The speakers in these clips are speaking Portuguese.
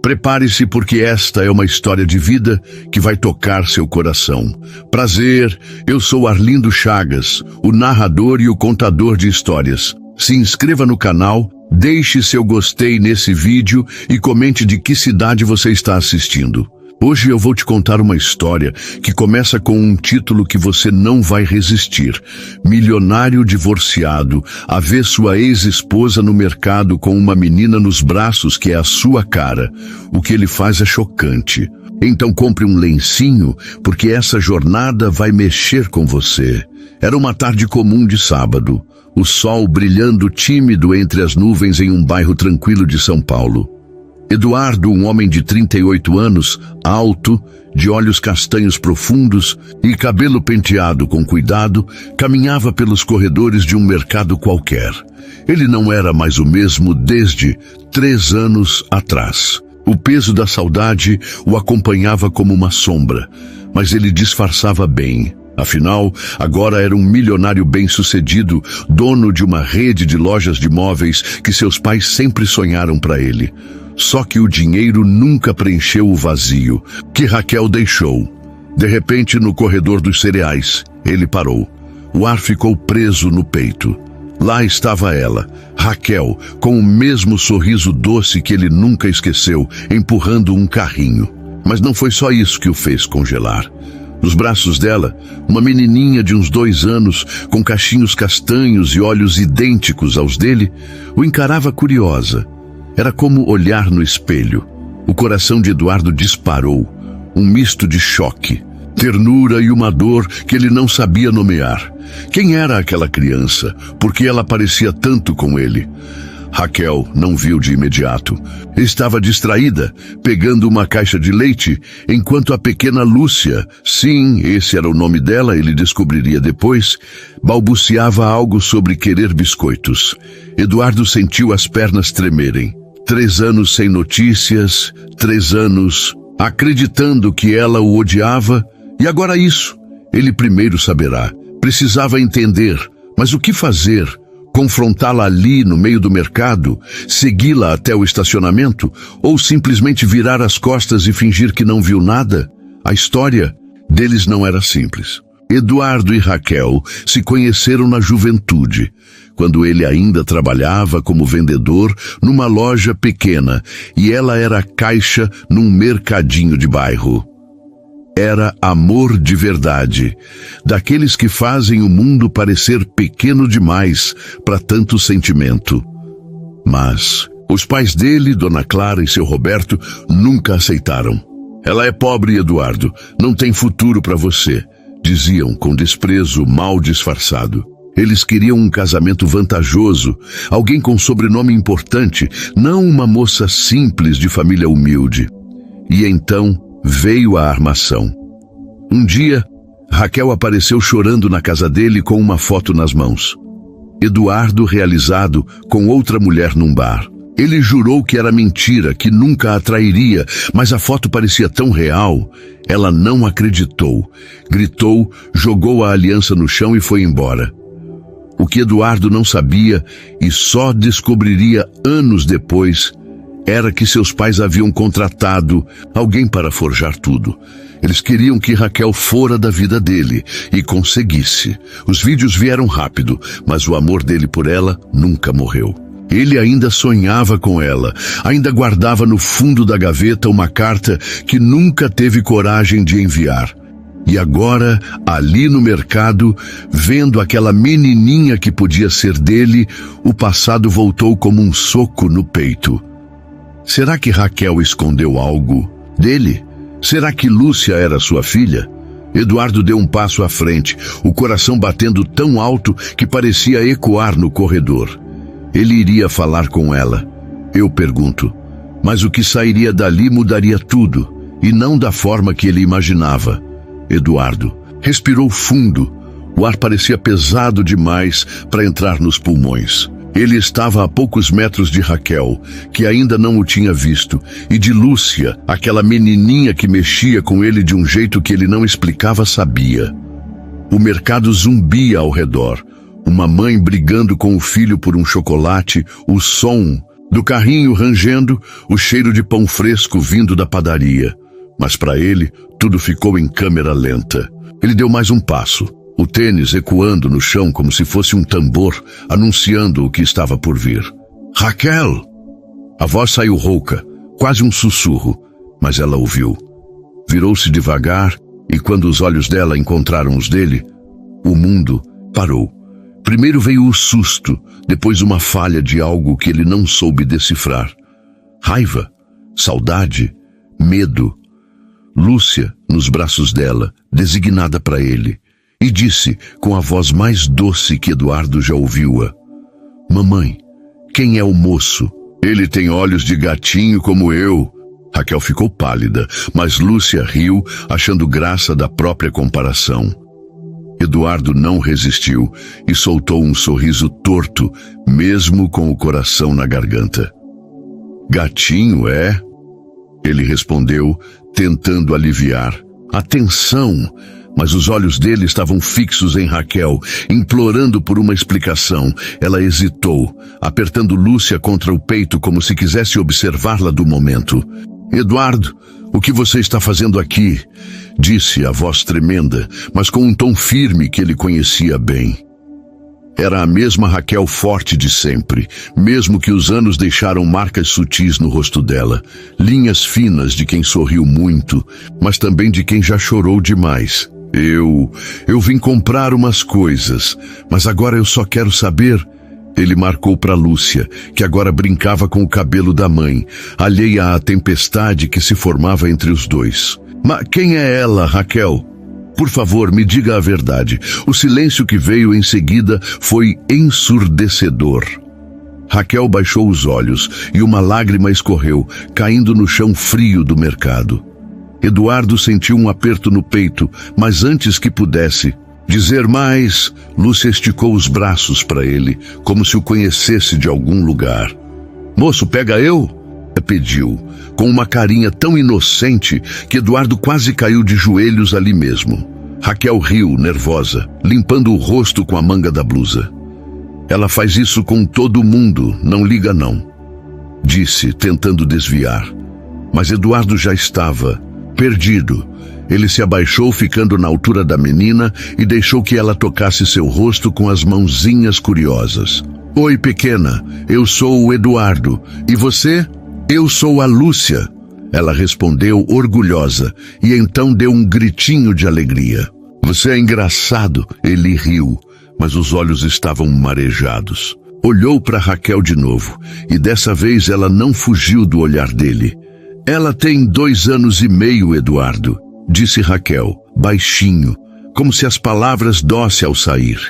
Prepare-se, porque esta é uma história de vida que vai tocar seu coração. Prazer, eu sou Arlindo Chagas, o narrador e o contador de histórias. Se inscreva no canal, deixe seu gostei nesse vídeo e comente de que cidade você está assistindo. Hoje eu vou te contar uma história que começa com um título que você não vai resistir. Milionário divorciado vê sua ex-esposa no mercado com uma menina nos braços que é a sua cara. O que ele faz é chocante. Então compre um lencinho, porque essa jornada vai mexer com você. Era uma tarde comum de sábado. O sol brilhando tímido entre as nuvens em um bairro tranquilo de São Paulo. Eduardo, um homem de 38 anos, alto, de olhos castanhos profundos e cabelo penteado com cuidado, caminhava pelos corredores de um mercado qualquer. Ele não era mais o mesmo desde 3 anos atrás. O peso da saudade o acompanhava como uma sombra, mas ele disfarçava bem. Afinal, agora era um milionário bem-sucedido, dono de uma rede de lojas de móveis que seus pais sempre sonharam para ele. Só que o dinheiro nunca preencheu o vazio que Raquel deixou. De repente, no corredor dos cereais, ele parou. O ar ficou preso no peito. Lá estava ela, Raquel, com o mesmo sorriso doce que ele nunca esqueceu, empurrando um carrinho. Mas não foi só isso que o fez congelar. Nos braços dela, uma menininha de uns 2 anos, com cachinhos castanhos e olhos idênticos aos dele, o encarava curiosa. Era como olhar no espelho. O coração de Eduardo disparou, um misto de choque, ternura e uma dor que ele não sabia nomear. Quem era aquela criança? Por que ela parecia tanto com ele? Raquel não viu de imediato. Estava distraída, pegando uma caixa de leite, enquanto a pequena Lúcia, sim, esse era o nome dela, ele descobriria depois, balbuciava algo sobre querer biscoitos. Eduardo sentiu as pernas tremerem. 3 anos sem notícias, 3 anos acreditando que ela o odiava, e agora isso. Ele primeiro saberá. Precisava entender, mas o que fazer? Confrontá-la ali no meio do mercado, segui-la até o estacionamento ou simplesmente virar as costas e fingir que não viu nada? A história deles não era simples. Eduardo e Raquel se conheceram na juventude, quando ele ainda trabalhava como vendedor numa loja pequena e ela era caixa num mercadinho de bairro. Era amor de verdade, daqueles que fazem o mundo parecer pequeno demais para tanto sentimento. Mas os pais dele, Dona Clara e seu Roberto, nunca aceitaram. Ela é pobre, Eduardo, não tem futuro para você, diziam com desprezo mal disfarçado. Eles queriam um casamento vantajoso, alguém com sobrenome importante, não uma moça simples de família humilde. E então veio a armação. Um dia, Raquel apareceu chorando na casa dele com uma foto nas mãos. Eduardo realizado com outra mulher num bar. Ele jurou que era mentira, que nunca a trairia, mas a foto parecia tão real. Ela não acreditou. Gritou, jogou a aliança no chão e foi embora. O que Eduardo não sabia, e só descobriria anos depois, era que seus pais haviam contratado alguém para forjar tudo. Eles queriam que Raquel fora da vida dele e conseguisse. Os vídeos vieram rápido, mas o amor dele por ela nunca morreu. Ele ainda sonhava com ela, ainda guardava no fundo da gaveta uma carta que nunca teve coragem de enviar. E agora, ali no mercado, vendo aquela menininha que podia ser dele, o passado voltou como um soco no peito. Será que Raquel escondeu algo dele? Será que Lúcia era sua filha? Eduardo deu um passo à frente, o coração batendo tão alto que parecia ecoar no corredor. Ele iria falar com ela. Eu pergunto, mas o que sairia dali mudaria tudo, e não da forma que ele imaginava. Eduardo respirou fundo. O ar parecia pesado demais para entrar nos pulmões. Ele estava a poucos metros de Raquel, que ainda não o tinha visto, e de Lúcia, aquela menininha que mexia com ele de um jeito que ele não explicava sabia. O mercado zumbia ao redor. Uma mãe brigando com o filho por um chocolate, o som Do carrinho rangendo, o cheiro de pão fresco vindo da padaria. Mas para ele, tudo ficou em câmera lenta. Ele deu mais um passo, o tênis ecoando no chão como se fosse um tambor, anunciando o que estava por vir. Raquel! A voz saiu rouca, quase um sussurro, mas ela ouviu. Virou-se devagar e quando os olhos dela encontraram os dele, o mundo parou. Primeiro veio o susto, depois uma falha de algo que ele não soube decifrar. Raiva, saudade, medo. Lúcia, nos braços dela, designada para ele, e disse, com a voz mais doce que Eduardo já ouviu-a: Mamãe, quem é o moço? Ele tem olhos de gatinho como eu. Raquel ficou pálida, mas Lúcia riu, achando graça da própria comparação. Eduardo não resistiu e soltou um sorriso torto, mesmo com o coração na garganta. Gatinho, é? Ele respondeu, tentando aliviar. Atenção! Mas os olhos dele estavam fixos em Raquel, implorando por uma explicação. Ela hesitou, apertando Lúcia contra o peito como se quisesse observá-la do momento. Eduardo, o que você está fazendo aqui? Disse a voz tremenda, mas com um tom firme que ele conhecia bem. Era a mesma Raquel forte de sempre, mesmo que os anos deixaram marcas sutis no rosto dela, linhas finas de quem sorriu muito, mas também de quem já chorou demais. Eu vim comprar umas coisas, mas agora eu só quero saber... Ele marcou para Lúcia, que agora brincava com o cabelo da mãe, alheia à tempestade que se formava entre os dois. Mas quem é ela, Raquel? Por favor, me diga a verdade. O silêncio que veio em seguida foi ensurdecedor. Raquel baixou os olhos e uma lágrima escorreu, caindo no chão frio do mercado. Eduardo sentiu um aperto no peito, mas antes que pudesse dizer mais, Lúcia esticou os braços para ele, como se o conhecesse de algum lugar. Moço, pega eu? Pediu, com uma carinha tão inocente que Eduardo quase caiu de joelhos ali mesmo. Raquel riu, nervosa, limpando o rosto com a manga da blusa. Ela faz isso com todo mundo, não liga não, disse, tentando desviar. Mas Eduardo já estava perdido. Ele se abaixou, ficando na altura da menina, e deixou que ela tocasse seu rosto com as mãozinhas curiosas. Oi, pequena, eu sou o Eduardo. E você? Eu sou a Lúcia. Ela respondeu orgulhosa, e então deu um gritinho de alegria. Você é engraçado, ele riu, mas os olhos estavam marejados. Olhou para Raquel de novo, e dessa vez ela não fugiu do olhar dele. Ela tem 2 anos e meio, Eduardo, disse Raquel, baixinho, como se as palavras dossem ao sair.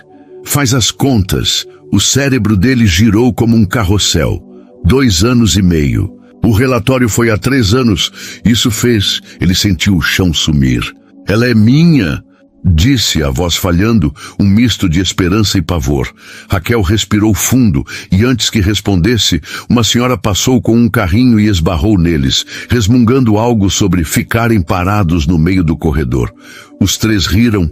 Faz as contas. O cérebro dele girou como um carrossel. 2 anos e meio. O relatório foi há 3 anos. Isso fez. Ele sentiu o chão sumir. Ela é minha, disse a voz falhando, um misto de esperança e pavor. Raquel respirou fundo e antes que respondesse, uma senhora passou com um carrinho e esbarrou neles, resmungando algo sobre ficarem parados no meio do corredor. Os 3 riram,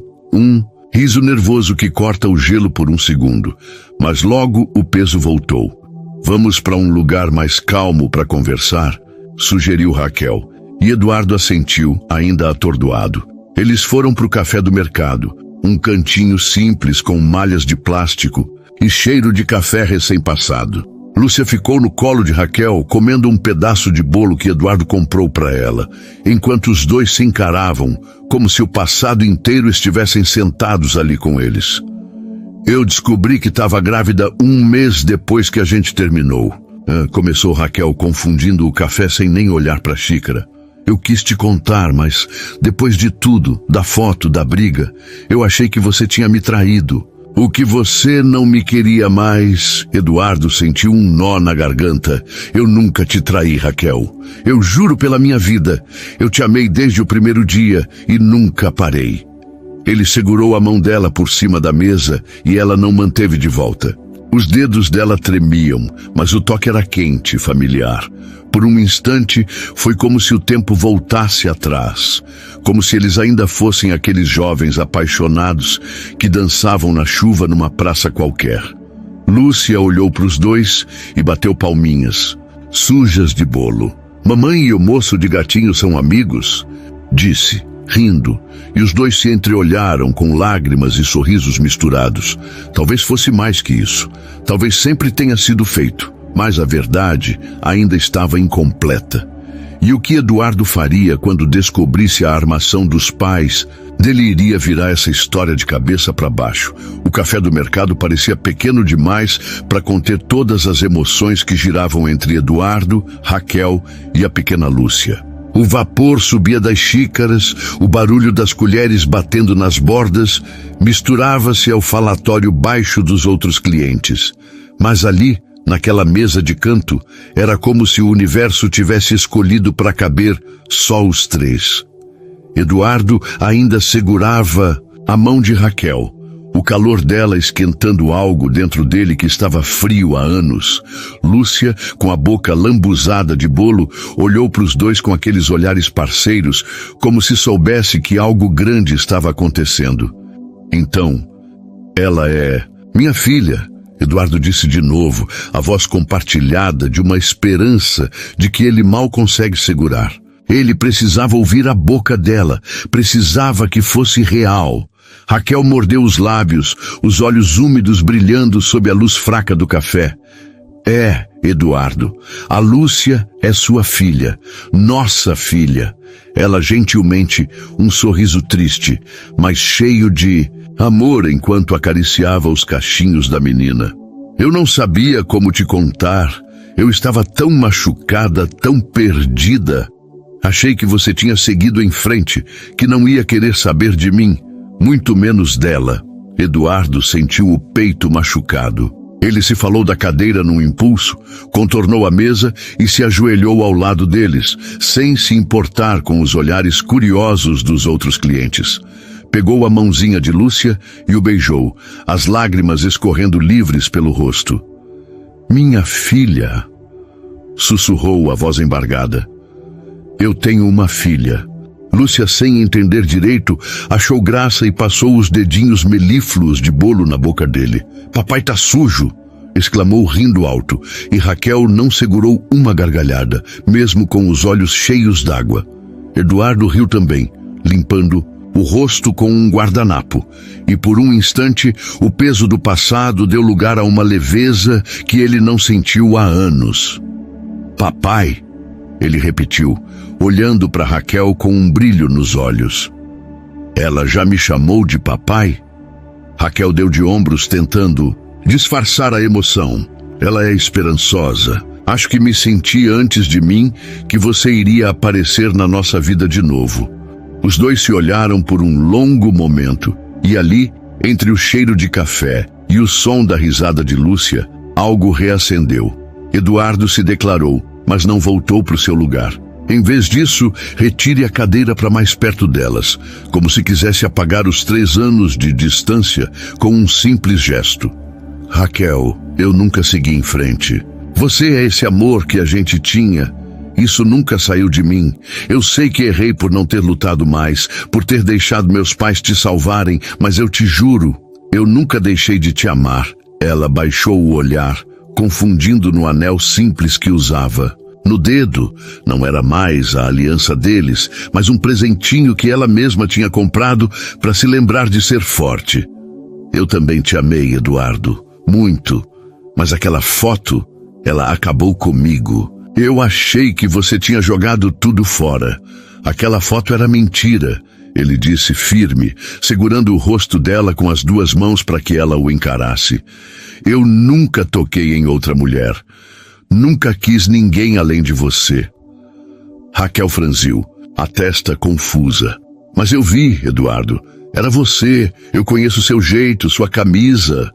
riso nervoso que corta o gelo por um segundo, mas logo o peso voltou. Vamos para um lugar mais calmo para conversar, sugeriu Raquel, e Eduardo assentiu, ainda atordoado. Eles foram para o café do mercado, um cantinho simples com malhas de plástico e cheiro de café recém-passado. Lúcia ficou no colo de Raquel, comendo um pedaço de bolo que Eduardo comprou para ela, enquanto os dois se encaravam, como se o passado inteiro estivessem sentados ali com eles. Eu descobri que estava grávida 1 mês depois que a gente terminou. Começou Raquel, confundindo o café sem nem olhar para a xícara. Eu quis te contar, mas depois de tudo, da foto, da briga, eu achei que você tinha me traído. O que você não me queria mais... Eduardo sentiu um nó na garganta. Eu nunca te traí, Raquel. Eu juro pela minha vida. Eu te amei desde o primeiro dia e nunca parei. Ele segurou a mão dela por cima da mesa e ela não manteve de volta. Os dedos dela tremiam, mas o toque era quente, familiar. Por um instante, foi como se o tempo voltasse atrás, como se eles ainda fossem aqueles jovens apaixonados que dançavam na chuva numa praça qualquer. Lúcia olhou para os dois e bateu palminhas. sujas de bolo. Mamãe e o moço de gatinho são amigos? Disse, rindo, e os dois se entreolharam com lágrimas e sorrisos misturados. Talvez fosse mais que isso. Talvez sempre tenha sido feito, mas a verdade ainda estava incompleta. E o que Eduardo faria quando descobrisse a armação dos pais? Dele iria virar essa história de cabeça para baixo. O café do mercado parecia pequeno demais para conter todas as emoções que giravam entre Eduardo, Raquel e a pequena Lúcia. O vapor subia das xícaras, o barulho das colheres batendo nas bordas misturava-se ao falatório baixo dos outros clientes. Mas ali, naquela mesa de canto, era como se o universo tivesse escolhido para caber só os três. Eduardo ainda segurava a mão de Raquel, o calor dela esquentando algo dentro dele que estava frio há anos. Lúcia, com a boca lambuzada de bolo, olhou para os dois com aqueles olhares parceiros, como se soubesse que algo grande estava acontecendo. Então, ela é minha filha, Eduardo disse de novo, a voz compartilhada de uma esperança de que ele mal consegue segurar. Ele precisava ouvir a boca dela, precisava que fosse real. Raquel mordeu os lábios, os olhos úmidos brilhando sob a luz fraca do café. É, Eduardo, a Lúcia é sua filha, nossa filha. Ela gentilmente, um sorriso triste, mas cheio de amor enquanto acariciava os cachinhos da menina. Eu não sabia como te contar. Eu estava tão machucada, tão perdida. Achei que você tinha seguido em frente, que não ia querer saber de mim, muito menos dela. Eduardo sentiu o peito machucado. Ele se falou da cadeira num impulso, contornou a mesa e se ajoelhou ao lado deles, sem se importar com os olhares curiosos dos outros clientes. Pegou a mãozinha de Lúcia e o beijou, as lágrimas escorrendo livres pelo rosto. Minha filha, sussurrou a voz embargada. Eu tenho uma filha. Lúcia, sem entender direito, achou graça e passou os dedinhos melífluos de bolo na boca dele. Papai tá sujo, exclamou rindo alto, e Raquel não segurou uma gargalhada, mesmo com os olhos cheios d'água. Eduardo riu também, limpando o rosto com um guardanapo, e por um instante o peso do passado deu lugar a uma leveza que ele não sentiu há anos. Papai, ele repetiu, olhando para Raquel com um brilho nos olhos. Ela já me chamou de papai? Raquel deu de ombros tentando disfarçar a emoção. Ela é esperançosa. Acho que me senti antes de mim que você iria aparecer na nossa vida de novo. Os dois se olharam por um longo momento, e ali, entre o cheiro de café e o som da risada de Lúcia, algo reacendeu. Eduardo se declarou, mas não voltou para o seu lugar. Em vez disso, retire a cadeira para mais perto delas, como se quisesse apagar os 3 anos de distância com um simples gesto. Raquel, eu nunca segui em frente. Você é esse amor que a gente tinha. Isso nunca saiu de mim. Eu sei que errei por não ter lutado mais, por ter deixado meus pais te salvarem, mas eu te juro, eu nunca deixei de te amar. Ela baixou o olhar, confundindo no anel simples que usava. No dedo, não era mais a aliança deles, mas um presentinho que ela mesma tinha comprado para se lembrar de ser forte. Eu também te amei, Eduardo, muito, mas aquela foto, ela acabou comigo. Eu achei que você tinha jogado tudo fora. Aquela foto era mentira, ele disse firme, segurando o rosto dela com as 2 mãos para que ela o encarasse. Eu nunca toquei em outra mulher. Nunca quis ninguém além de você. Raquel franziu, a testa confusa. Mas eu vi, Eduardo. Era você. Eu conheço seu jeito, sua camisa.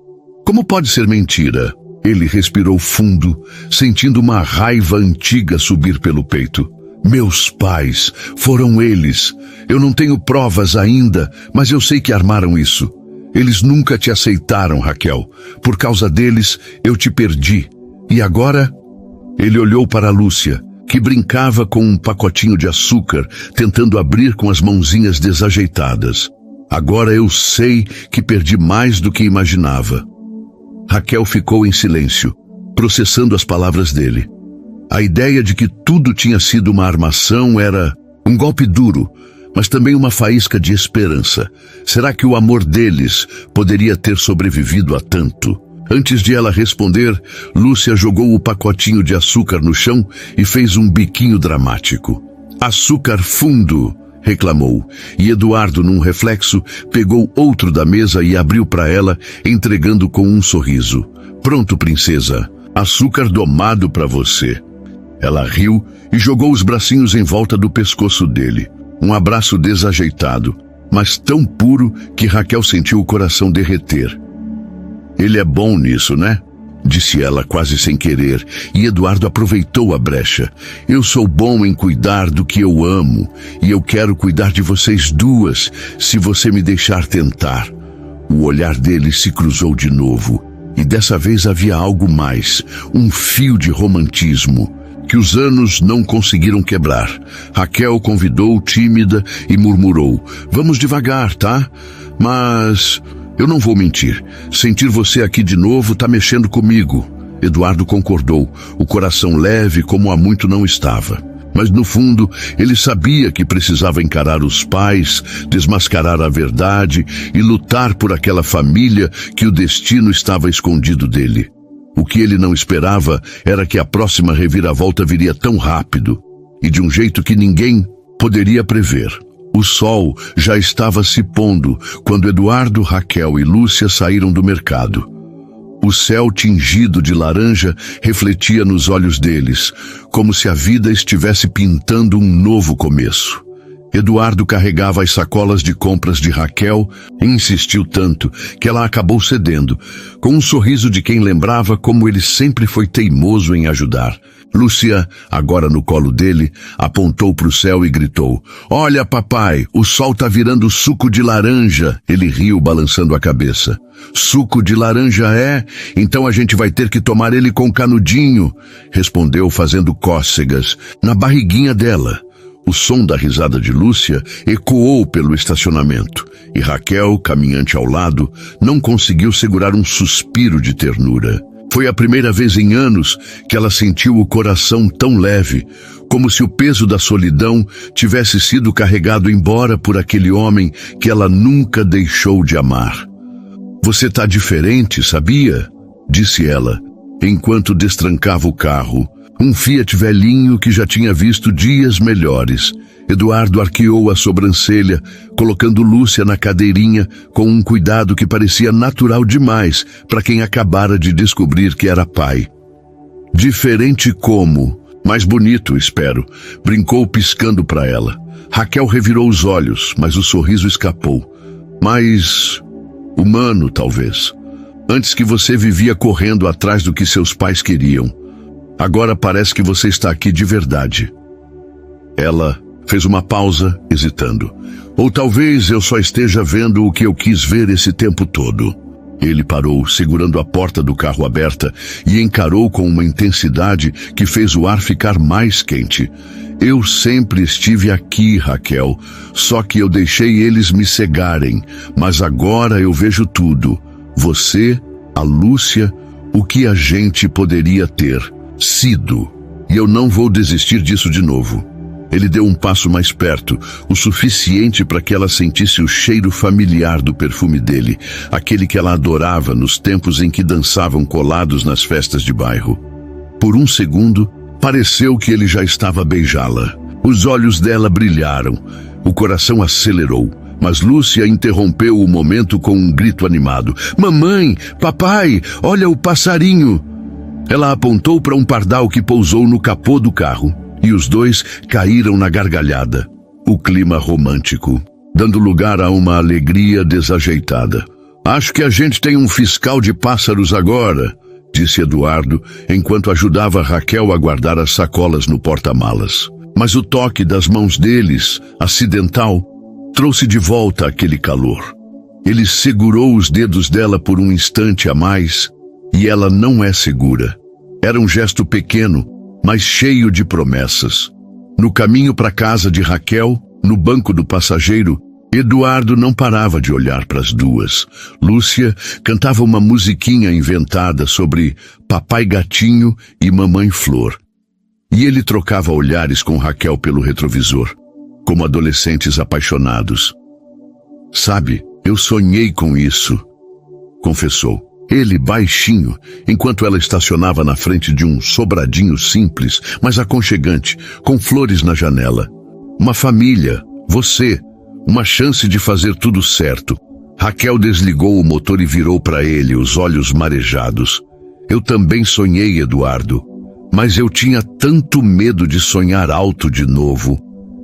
Como pode ser mentira? Ele respirou fundo, sentindo uma raiva antiga subir pelo peito. Meus pais, foram eles. Eu não tenho provas ainda, mas eu sei que armaram isso. Eles nunca te aceitaram, Raquel. Por causa deles, eu te perdi. E agora? Ele olhou para a Lúcia, que brincava com um pacotinho de açúcar, tentando abrir com as mãozinhas desajeitadas. Agora eu sei que perdi mais do que imaginava. Raquel ficou em silêncio, processando as palavras dele. A ideia de que tudo tinha sido uma armação era um golpe duro, mas também uma faísca de esperança. Será que o amor deles poderia ter sobrevivido a tanto? Antes de ela responder, Lúcia jogou o pacotinho de açúcar no chão e fez um biquinho dramático. "Açúcar fundo!" reclamou, e Eduardo, num reflexo, pegou outro da mesa e abriu para ela, entregando com um sorriso. "Pronto, princesa. Açúcar domado para você." Ela riu e jogou os bracinhos em volta do pescoço dele. Um abraço desajeitado, mas tão puro que Raquel sentiu o coração derreter. "Ele é bom nisso, né?" disse ela quase sem querer, e Eduardo aproveitou a brecha. "Eu sou bom em cuidar do que eu amo, e eu quero cuidar de vocês duas, se você me deixar tentar." O olhar dele se cruzou de novo, e dessa vez havia algo mais, um fio de romantismo, que os anos não conseguiram quebrar. Raquel convidou, tímida, e murmurou: "Vamos devagar, tá? Mas eu não vou mentir. Sentir você aqui de novo tá mexendo comigo." Eduardo concordou, o coração leve como há muito não estava. Mas no fundo, ele sabia que precisava encarar os pais, desmascarar a verdade e lutar por aquela família que o destino estava escondido dele. O que ele não esperava era que a próxima reviravolta viria tão rápido e de um jeito que ninguém poderia prever. O sol já estava se pondo quando Eduardo, Raquel e Lúcia saíram do mercado. O céu tingido de laranja refletia nos olhos deles, como se a vida estivesse pintando um novo começo. Eduardo carregava as sacolas de compras de Raquel e insistiu tanto que ela acabou cedendo, com um sorriso de quem lembrava como ele sempre foi teimoso em ajudar. Lúcia, agora no colo dele, apontou para o céu e gritou: "Olha, papai, o sol tá virando suco de laranja." Ele riu, balançando a cabeça. "Suco de laranja é? Então a gente vai ter que tomar ele com canudinho", respondeu fazendo cócegas na barriguinha dela. O som da risada de Lúcia ecoou pelo estacionamento, e Raquel, caminhante ao lado, não conseguiu segurar um suspiro de ternura. Foi a primeira vez em anos que ela sentiu o coração tão leve, como se o peso da solidão tivesse sido carregado embora por aquele homem que ela nunca deixou de amar. "Você tá diferente, sabia?" disse ela, enquanto destrancava o carro. Um Fiat velhinho que já tinha visto dias melhores. Eduardo arqueou a sobrancelha, colocando Lúcia na cadeirinha com um cuidado que parecia natural demais para quem acabara de descobrir que era pai. "Diferente como? Mais bonito, espero", brincou piscando para ela. Raquel revirou os olhos, mas o sorriso escapou. "Mais humano, talvez. Antes que você vivia correndo atrás do que seus pais queriam. Agora parece que você está aqui de verdade." Ela fez uma pausa, hesitando. "Ou talvez eu só esteja vendo o que eu quis ver esse tempo todo." Ele parou, segurando a porta do carro aberta, e encarou com uma intensidade que fez o ar ficar mais quente. "Eu sempre estive aqui, Raquel, só que eu deixei eles me cegarem, mas agora eu vejo tudo. Você, a Lúcia, o que a gente poderia ter sido. E eu não vou desistir disso de novo." Ele deu um passo mais perto, o suficiente para que ela sentisse o cheiro familiar do perfume dele, aquele que ela adorava nos tempos em que dançavam colados nas festas de bairro. Por um segundo, pareceu que ele já estava a beijá-la. Os olhos dela brilharam, o coração acelerou, mas Lúcia interrompeu o momento com um grito animado: "Mamãe, papai, olha o passarinho!" Ela apontou para um pardal que pousou no capô do carro, e os dois caíram na gargalhada. O clima romântico, dando lugar a uma alegria desajeitada. "Acho que a gente tem um fiscal de pássaros agora", disse Eduardo, enquanto ajudava Raquel a guardar as sacolas no porta-malas. Mas o toque das mãos deles, acidental, trouxe de volta aquele calor. Ele segurou os dedos dela por um instante a mais, e ela não é segura. Era um gesto pequeno, mas cheio de promessas. No caminho para a casa de Raquel, no banco do passageiro, Eduardo não parava de olhar para as duas. Lúcia cantava uma musiquinha inventada sobre papai gatinho e mamãe flor. E ele trocava olhares com Raquel pelo retrovisor, como adolescentes apaixonados. Sabe, eu sonhei com isso, confessou. Ele, baixinho, enquanto ela estacionava na frente de um sobradinho simples, mas aconchegante, com flores na janela. Uma família, você, uma chance de fazer tudo certo. Raquel desligou o motor e virou para ele, os olhos marejados. Eu também sonhei, Eduardo, mas eu tinha tanto medo de sonhar alto de novo.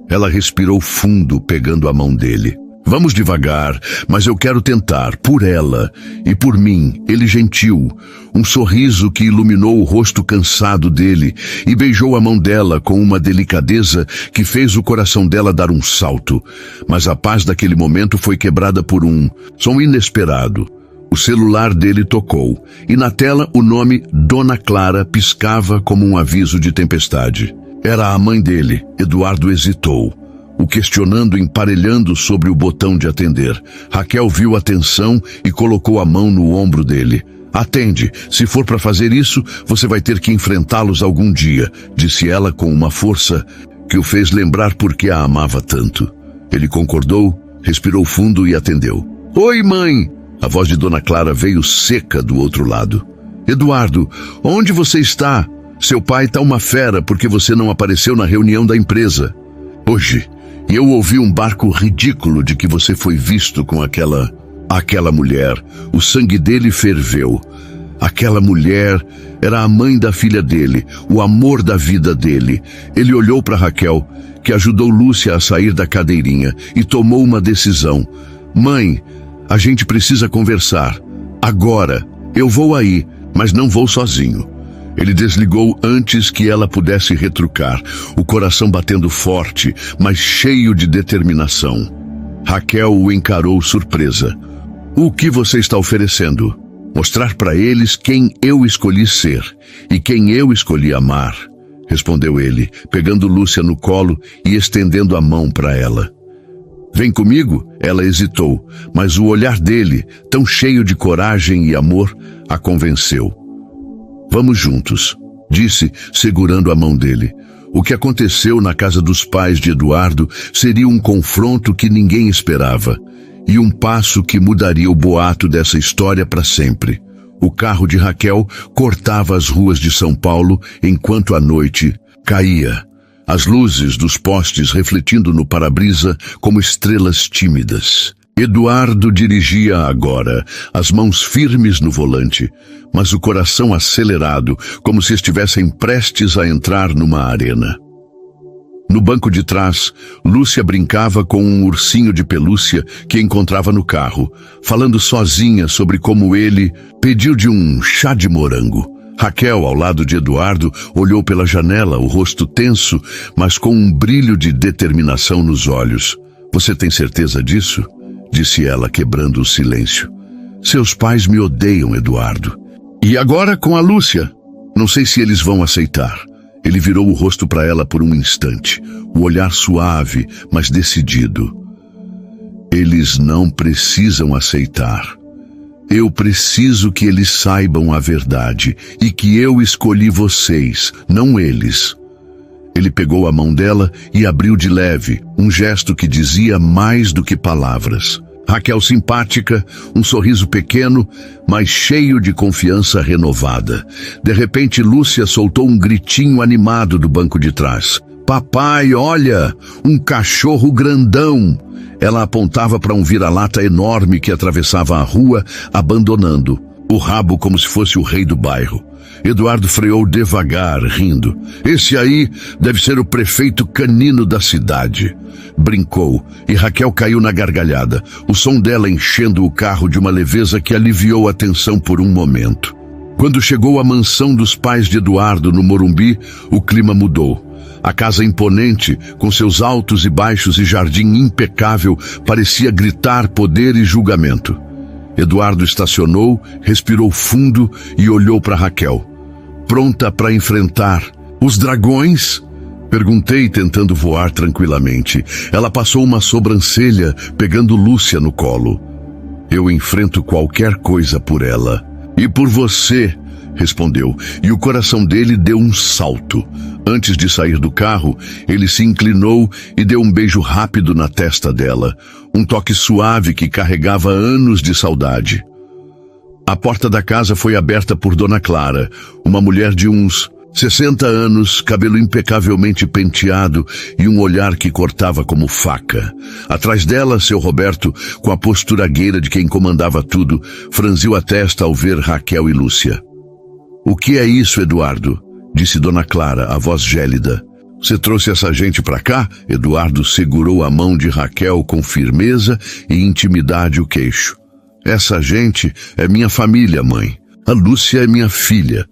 Ela respirou fundo, pegando a mão dele. Vamos devagar, mas eu quero tentar, por ela e por mim. Ele gentil, um sorriso que iluminou o rosto cansado dele e beijou a mão dela com uma delicadeza que fez o coração dela dar um salto. Mas a paz daquele momento foi quebrada por um som inesperado. O celular dele tocou e na tela o nome Dona Clara piscava como um aviso de tempestade. Era a mãe dele. Eduardo hesitou, o questionando, emparelhando sobre o botão de atender. Raquel viu a tensão e colocou a mão no ombro dele. Atende, se for para fazer isso, você vai ter que enfrentá-los algum dia, disse ela com uma força que o fez lembrar por que a amava tanto. Ele concordou, respirou fundo e atendeu. Oi, mãe! A voz de Dona Clara veio seca do outro lado. Eduardo, onde você está? Seu pai tá uma fera porque você não apareceu na reunião da empresa. Hoje, eu ouvi um barco ridículo de que você foi visto com aquela mulher. O sangue dele ferveu. Aquela mulher era a mãe da filha dele, o amor da vida dele. Ele olhou para Raquel, que ajudou Lúcia a sair da cadeirinha, e tomou uma decisão. Mãe, a gente precisa conversar. Agora, eu vou aí, mas não vou sozinho. Ele desligou antes que ela pudesse retrucar, o coração batendo forte, mas cheio de determinação. Raquel o encarou surpresa. O que você está oferecendo? Mostrar para eles quem eu escolhi ser e quem eu escolhi amar, respondeu ele, pegando Lúcia no colo e estendendo a mão para ela. Vem comigo? Ela hesitou, mas o olhar dele, tão cheio de coragem e amor, a convenceu. Vamos juntos, disse, segurando a mão dele. O que aconteceu na casa dos pais de Eduardo seria um confronto que ninguém esperava, e um passo que mudaria o boato dessa história para sempre. O carro de Raquel cortava as ruas de São Paulo enquanto a noite caía. As luzes dos postes refletindo no para-brisa como estrelas tímidas. Eduardo dirigia agora, as mãos firmes no volante, mas o coração acelerado, como se estivessem prestes a entrar numa arena. No banco de trás, Lúcia brincava com um ursinho de pelúcia que encontrava no carro, falando sozinha sobre como ele pediu de um chá de morango. Raquel, ao lado de Eduardo, olhou pela janela, o rosto tenso, mas com um brilho de determinação nos olhos. Você tem certeza disso? Disse ela, quebrando o silêncio. Seus pais me odeiam, Eduardo. E agora com a Lúcia? Não sei se eles vão aceitar. Ele virou o rosto para ela por um instante, o olhar suave, mas decidido. Eles não precisam aceitar. Eu preciso que eles saibam a verdade e que eu escolhi vocês, não eles. Ele pegou a mão dela e abriu de leve, um gesto que dizia mais do que palavras. Raquel simpática, um sorriso pequeno, mas cheio de confiança renovada. De repente, Lúcia soltou um gritinho animado do banco de trás. Papai, olha, um cachorro grandão! Ela apontava para um vira-lata enorme que atravessava a rua, abandonando, o rabo como se fosse o rei do bairro. Eduardo freou devagar, rindo. Esse aí deve ser o prefeito canino da cidade. Brincou, e Raquel caiu na gargalhada, o som dela enchendo o carro de uma leveza que aliviou a tensão por um momento. Quando chegou à mansão dos pais de Eduardo no Morumbi, o clima mudou. A casa imponente, com seus altos e baixos e jardim impecável, parecia gritar poder e julgamento. Eduardo estacionou, respirou fundo e olhou para Raquel. Pronta para enfrentar os dragões? Perguntei, tentando voar tranquilamente. Ela passou uma sobrancelha, pegando Lúcia no colo. Eu enfrento qualquer coisa por ela. E por você, respondeu, e o coração dele deu um salto. Antes de sair do carro, ele se inclinou e deu um beijo rápido na testa dela, um toque suave que carregava anos de saudade. A porta da casa foi aberta por Dona Clara, uma mulher de uns 60 anos, cabelo impecavelmente penteado e um olhar que cortava como faca. Atrás dela, seu Roberto, com a posturagueira de quem comandava tudo, franziu a testa ao ver Raquel e Lúcia. "O que é isso, Eduardo?" disse Dona Clara, a voz gélida. "Você trouxe essa gente para cá?" Eduardo segurou a mão de Raquel com firmeza e intimidade o queixo. "Essa gente é minha família, mãe. A Lúcia é minha filha.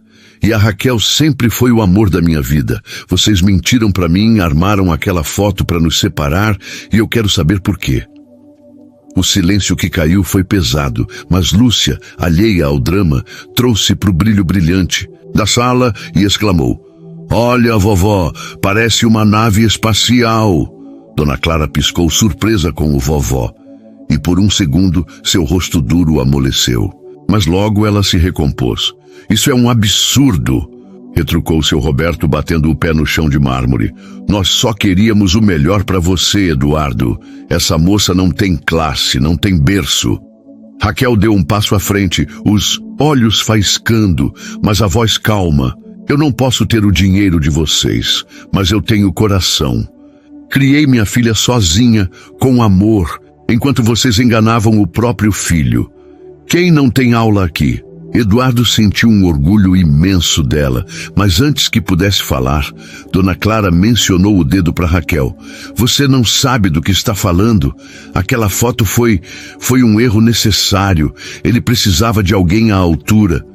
E a Raquel sempre foi o amor da minha vida. Vocês mentiram para mim, armaram aquela foto para nos separar e eu quero saber por quê." O silêncio que caiu foi pesado, mas Lúcia, alheia ao drama, trouxe para o brilho brilhante da sala e exclamou: "Olha, vovó, parece uma nave espacial." Dona Clara piscou surpresa com o vovó, e por um segundo seu rosto duro amoleceu. Mas logo ela se recompôs. "Isso é um absurdo", retrucou seu Roberto, batendo o pé no chão de mármore. "Nós só queríamos o melhor para você, Eduardo. Essa moça não tem classe, não tem berço." Raquel deu um passo à frente, os olhos faiscando, mas a voz calma. "Eu não posso ter o dinheiro de vocês, mas eu tenho coração. Criei minha filha sozinha, com amor, enquanto vocês enganavam o próprio filho. Quem não tem aula aqui?" Eduardo sentiu um orgulho imenso dela, mas antes que pudesse falar, Dona Clara mencionou o dedo para Raquel. "Você não sabe do que está falando. Aquela foto foi um erro necessário. Ele precisava de alguém à altura."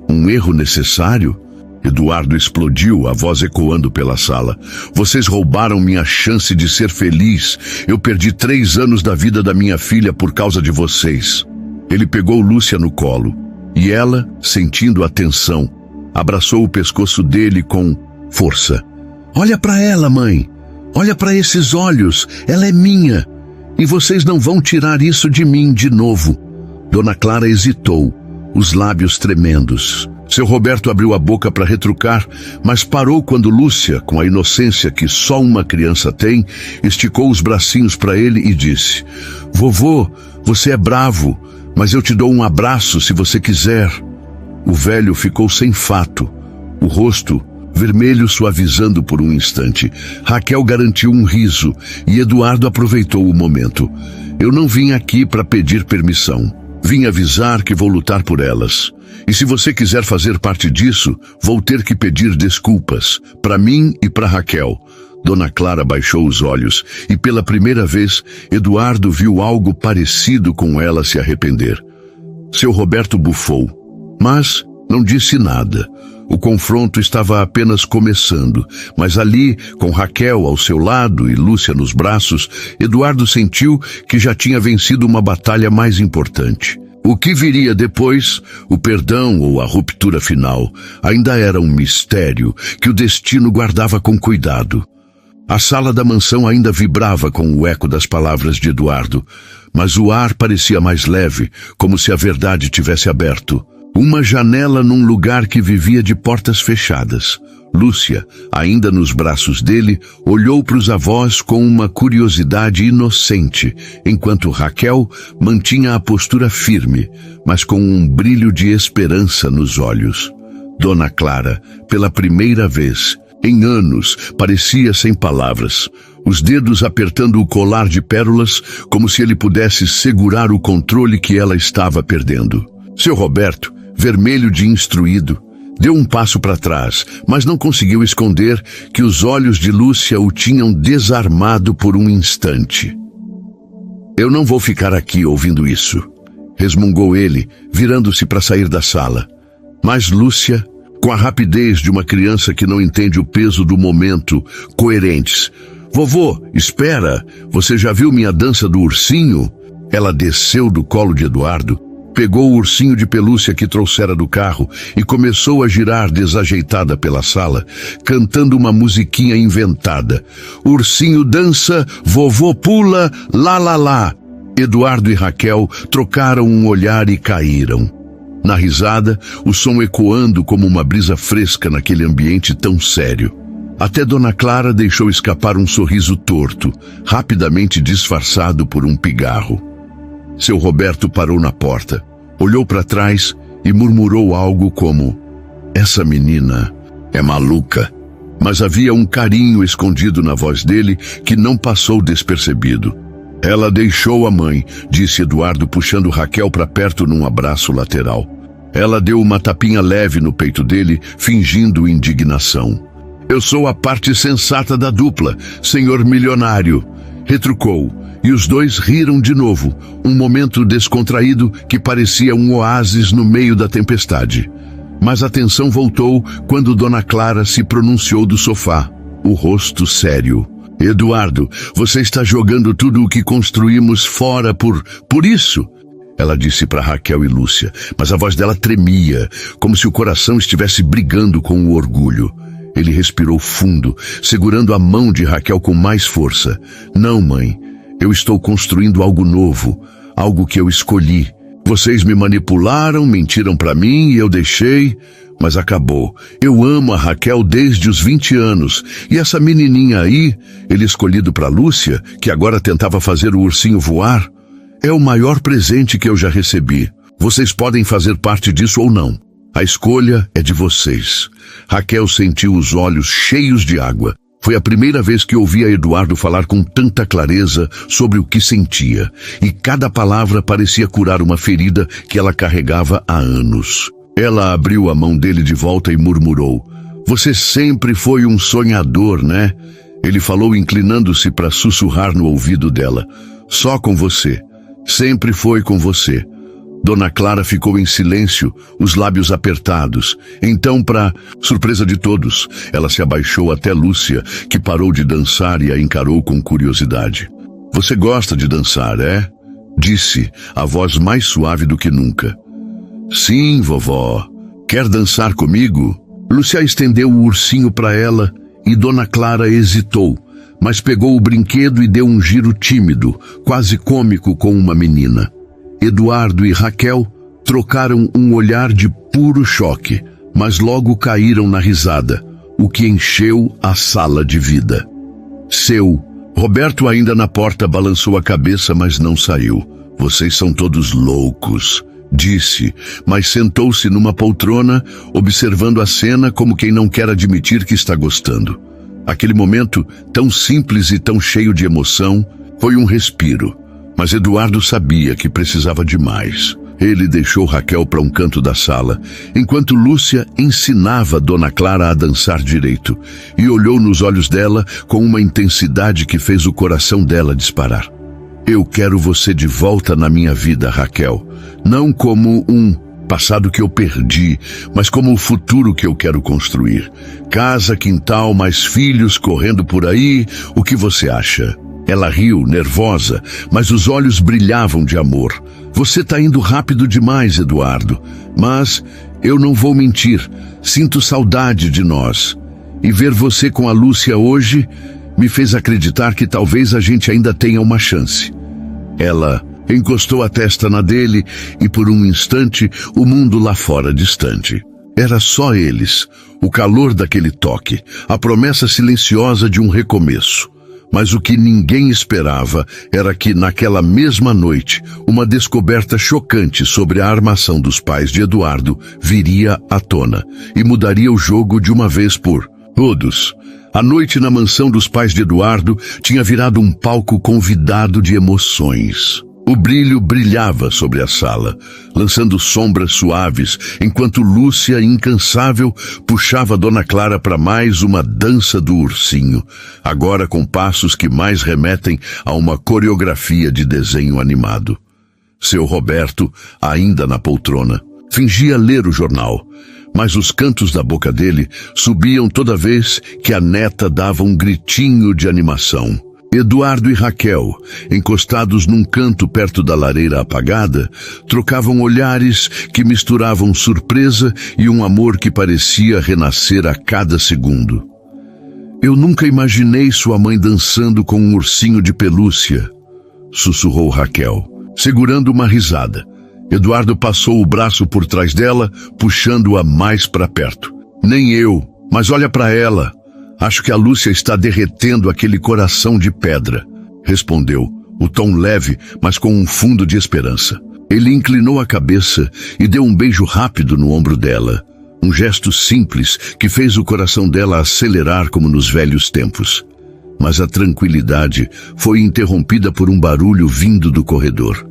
"Um erro necessário?" Eduardo explodiu, a voz ecoando pela sala. "Vocês roubaram minha chance de ser feliz. Eu perdi 3 anos da vida da minha filha por causa de vocês." Ele pegou Lúcia no colo. E ela, sentindo a tensão, abraçou o pescoço dele com força. "Olha para ela, mãe. Olha para esses olhos. Ela é minha. E vocês não vão tirar isso de mim de novo." Dona Clara hesitou, os lábios tremendos. Seu Roberto abriu a boca para retrucar, mas parou quando Lúcia, com a inocência que só uma criança tem, esticou os bracinhos para ele e disse: "Vovô, você é bravo, mas eu te dou um abraço se você quiser." O velho ficou sem fato, o rosto vermelho suavizando por um instante. Raquel garantiu um riso e Eduardo aproveitou o momento. "Eu não vim aqui para pedir permissão. Vim avisar que vou lutar por elas. E se você quiser fazer parte disso, vou ter que pedir desculpas, para mim e para Raquel." Dona Clara baixou os olhos e pela primeira vez Eduardo viu algo parecido com ela se arrepender. Seu Roberto bufou, mas não disse nada. O confronto estava apenas começando, mas ali, com Raquel ao seu lado e Lúcia nos braços, Eduardo sentiu que já tinha vencido uma batalha mais importante. O que viria depois, o perdão ou a ruptura final, ainda era um mistério que o destino guardava com cuidado. A sala da mansão ainda vibrava com o eco das palavras de Eduardo, mas o ar parecia mais leve, como se a verdade tivesse aberto. Uma janela num lugar que vivia de portas fechadas. Lúcia, ainda nos braços dele, olhou para os avós com uma curiosidade inocente, enquanto Raquel mantinha a postura firme, mas com um brilho de esperança nos olhos. Dona Clara, pela primeira vez, em anos, parecia sem palavras, os dedos apertando o colar de pérolas como se ele pudesse segurar o controle que ela estava perdendo. Seu Roberto, vermelho de instruído, deu um passo para trás, mas não conseguiu esconder que os olhos de Lúcia o tinham desarmado por um instante. "Eu não vou ficar aqui ouvindo isso", resmungou ele, virando-se para sair da sala. Mas Lúcia, com a rapidez de uma criança que não entende o peso do momento, coerentes: "Vovô, espera, você já viu minha dança do ursinho?" Ela desceu do colo de Eduardo, pegou o ursinho de pelúcia que trouxera do carro e começou a girar desajeitada pela sala, cantando uma musiquinha inventada. "Ursinho dança, vovô pula, lá lá lá." Eduardo e Raquel trocaram um olhar e caíram. Na risada, o som ecoando como uma brisa fresca naquele ambiente tão sério. Até Dona Clara deixou escapar um sorriso torto, rapidamente disfarçado por um pigarro. Seu Roberto parou na porta, olhou para trás e murmurou algo como: "Essa menina é maluca." Mas havia um carinho escondido na voz dele que não passou despercebido. "Ela deixou a mãe", disse Eduardo, puxando Raquel para perto num abraço lateral. Ela deu uma tapinha leve no peito dele, fingindo indignação. "Eu sou a parte sensata da dupla, senhor milionário", retrucou, e os dois riram de novo, um momento descontraído que parecia um oásis no meio da tempestade. Mas a tensão voltou quando Dona Clara se pronunciou do sofá, o rosto sério. "Eduardo, você está jogando tudo o que construímos fora por isso?" Ela disse para Raquel e Lúcia, mas a voz dela tremia, como se o coração estivesse brigando com o orgulho. Ele respirou fundo, segurando a mão de Raquel com mais força. "Não, mãe, eu estou construindo algo novo, algo que eu escolhi. Vocês me manipularam, mentiram para mim e eu deixei, mas acabou. Eu amo a Raquel desde os 20 anos, e essa menininha aí, ele escolhido para Lúcia, que agora tentava fazer o ursinho voar, é o maior presente que eu já recebi. Vocês podem fazer parte disso ou não. A escolha é de vocês." Raquel sentiu os olhos cheios de água. Foi a primeira vez que ouvia Eduardo falar com tanta clareza sobre o que sentia, e cada palavra parecia curar uma ferida que ela carregava há anos. Ela abriu a mão dele de volta e murmurou: "Você sempre foi um sonhador, né?" Ele falou, inclinando-se para sussurrar no ouvido dela: "Só com você. Sempre foi com você." Dona Clara ficou em silêncio, os lábios apertados. Então, para surpresa de todos, ela se abaixou até Lúcia, que parou de dançar e a encarou com curiosidade. "Você gosta de dançar, é?" disse, a voz mais suave do que nunca. "Sim, vovó. Quer dançar comigo?" Lúcia estendeu o ursinho para ela e Dona Clara hesitou, mas pegou o brinquedo e deu um giro tímido, quase cômico com uma menina. Eduardo e Raquel trocaram um olhar de puro choque, mas logo caíram na risada, o que encheu a sala de vida. Roberto, ainda na porta, balançou a cabeça, mas não saiu. "Vocês são todos loucos", disse, mas sentou-se numa poltrona, observando a cena como quem não quer admitir que está gostando. Aquele momento, tão simples e tão cheio de emoção, foi um respiro. Mas Eduardo sabia que precisava de mais. Ele deixou Raquel para um canto da sala, enquanto Lúcia ensinava Dona Clara a dançar direito, e olhou nos olhos dela com uma intensidade que fez o coração dela disparar. "Eu quero você de volta na minha vida, Raquel. Não como um passado que eu perdi, mas como o futuro que eu quero construir. Casa, quintal, mais filhos correndo por aí, o que você acha?" Ela riu, nervosa, mas os olhos brilhavam de amor. "Você está indo rápido demais, Eduardo. Mas eu não vou mentir, sinto saudade de nós. E ver você com a Lúcia hoje me fez acreditar que talvez a gente ainda tenha uma chance." Ela encostou a testa na dele e por um instante o mundo lá fora distante. Era só eles, o calor daquele toque, a promessa silenciosa de um recomeço. Mas o que ninguém esperava era que, naquela mesma noite, uma descoberta chocante sobre a armação dos pais de Eduardo viria à tona e mudaria o jogo de uma vez por todos. A noite na mansão dos pais de Eduardo tinha virado um palco convidado de emoções. O brilho brilhava sobre a sala, lançando sombras suaves, enquanto Lúcia, incansável, puxava Dona Clara para mais uma dança do ursinho, agora com passos que mais remetem a uma coreografia de desenho animado. Seu Roberto, ainda na poltrona, fingia ler o jornal, mas os cantos da boca dele subiam toda vez que a neta dava um gritinho de animação. Eduardo e Raquel, encostados num canto perto da lareira apagada, trocavam olhares que misturavam surpresa e um amor que parecia renascer a cada segundo. "Eu nunca imaginei sua mãe dançando com um ursinho de pelúcia", sussurrou Raquel, segurando uma risada. Eduardo passou o braço por trás dela, puxando-a mais para perto. "Nem eu, mas olha para ela." Acho que a Lúcia está derretendo aquele coração de pedra, respondeu, o tom leve, mas com um fundo de esperança. Ele inclinou a cabeça e deu um beijo rápido no ombro dela. Um gesto simples que fez o coração dela acelerar como nos velhos tempos. Mas a tranquilidade foi interrompida por um barulho vindo do corredor.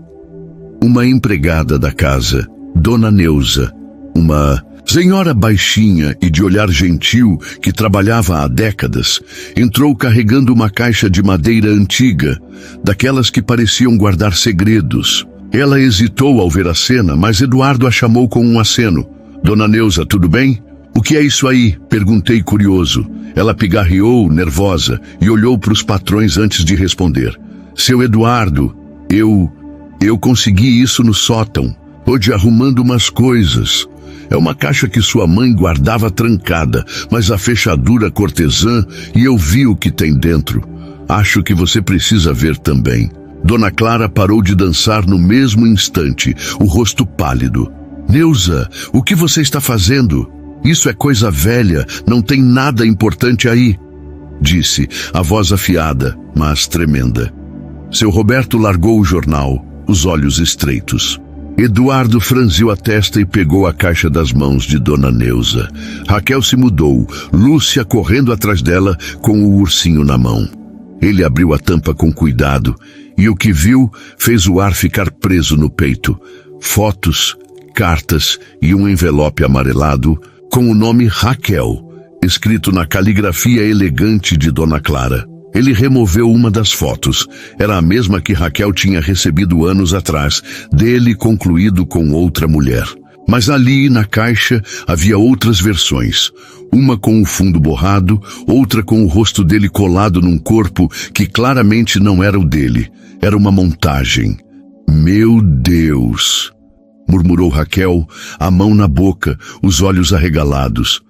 Uma empregada da casa, Dona Neuza, uma senhora baixinha e de olhar gentil que trabalhava há décadas, entrou carregando uma caixa de madeira antiga, daquelas que pareciam guardar segredos. Ela hesitou ao ver a cena, mas Eduardo a chamou com um aceno. Dona Neuza, tudo bem? O que é isso aí? Perguntei curioso. Ela pigarreou, nervosa, e olhou para os patrões antes de responder. Seu Eduardo, eu consegui isso no sótão, hoje arrumando umas coisas. É uma caixa que sua mãe guardava trancada, mas a fechadura cortesã, e eu vi o que tem dentro. Acho que você precisa ver também. Dona Clara parou de dançar no mesmo instante, o rosto pálido. Neuza, o que você está fazendo? Isso é coisa velha, não tem nada importante aí, disse, a voz afiada, mas tremenda. Seu Roberto largou o jornal, os olhos estreitos. Eduardo franziu a testa e pegou a caixa das mãos de Dona Neuza. Raquel se mudou, Lúcia correndo atrás dela com o ursinho na mão. Ele abriu a tampa com cuidado e o que viu fez o ar ficar preso no peito. Fotos, cartas e um envelope amarelado com o nome Raquel, escrito na caligrafia elegante de Dona Clara. Ele removeu uma das fotos. Era a mesma que Raquel tinha recebido anos atrás, dele concluído com outra mulher. Mas ali, na caixa, havia outras versões. Uma com o fundo borrado, outra com o rosto dele colado num corpo que claramente não era o dele. Era uma montagem. Meu Deus! Murmurou Raquel, a mão na boca, os olhos arregalados.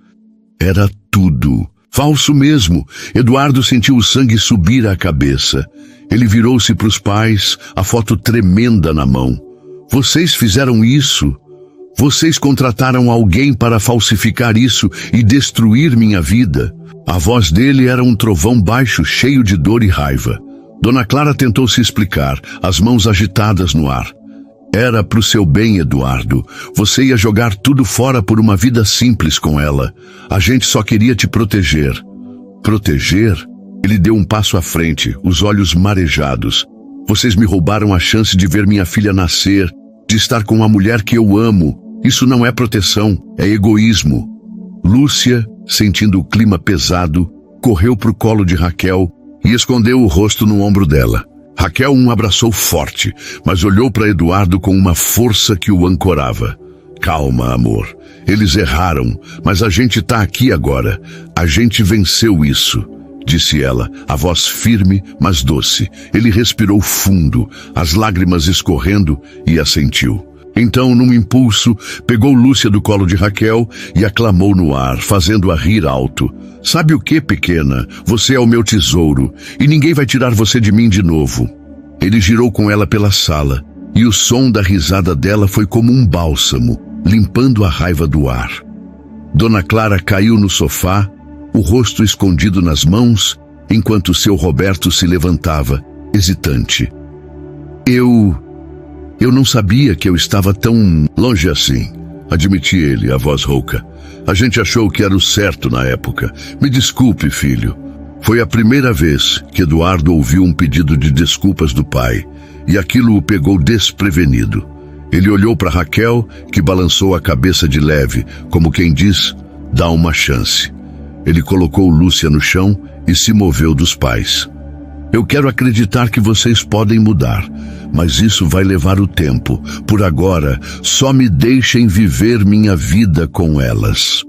Era tudo. Falso mesmo. Eduardo sentiu o sangue subir à cabeça. Ele virou-se para os pais, a foto tremenda na mão. Vocês fizeram isso? Vocês contrataram alguém para falsificar isso e destruir minha vida? A voz dele era um trovão baixo, cheio de dor e raiva. Dona Clara tentou se explicar, as mãos agitadas no ar. Era pro seu bem, Eduardo. Você ia jogar tudo fora por uma vida simples com ela. A gente só queria te proteger. Proteger? Ele deu um passo à frente, os olhos marejados. Vocês me roubaram a chance de ver minha filha nascer, de estar com uma mulher que eu amo. Isso não é proteção, é egoísmo. Lúcia, sentindo o clima pesado, correu pro colo de Raquel e escondeu o rosto no ombro dela. Raquel o abraçou forte, mas olhou para Eduardo com uma força que o ancorava. Calma, amor. Eles erraram, mas a gente tá aqui agora. A gente venceu isso, disse ela, a voz firme, mas doce. Ele respirou fundo, as lágrimas escorrendo, e assentiu. Então, num impulso, pegou Lúcia do colo de Raquel e a clamou no ar, fazendo-a rir alto. Sabe o que, pequena? Você é o meu tesouro, e ninguém vai tirar você de mim de novo. Ele girou com ela pela sala, e o som da risada dela foi como um bálsamo, limpando a raiva do ar. Dona Clara caiu no sofá, o rosto escondido nas mãos, enquanto seu Roberto se levantava, hesitante. Eu não sabia que eu estava tão longe assim, admitiu ele, a voz rouca. A gente achou que era o certo na época. Me desculpe, filho. Foi a primeira vez que Eduardo ouviu um pedido de desculpas do pai, e aquilo o pegou desprevenido. Ele olhou para Raquel, que balançou a cabeça de leve, como quem diz, dá uma chance. Ele colocou Lúcia no chão e se moveu dos pais. Eu quero acreditar que vocês podem mudar, mas isso vai levar o tempo. Por agora, só me deixem viver minha vida com elas.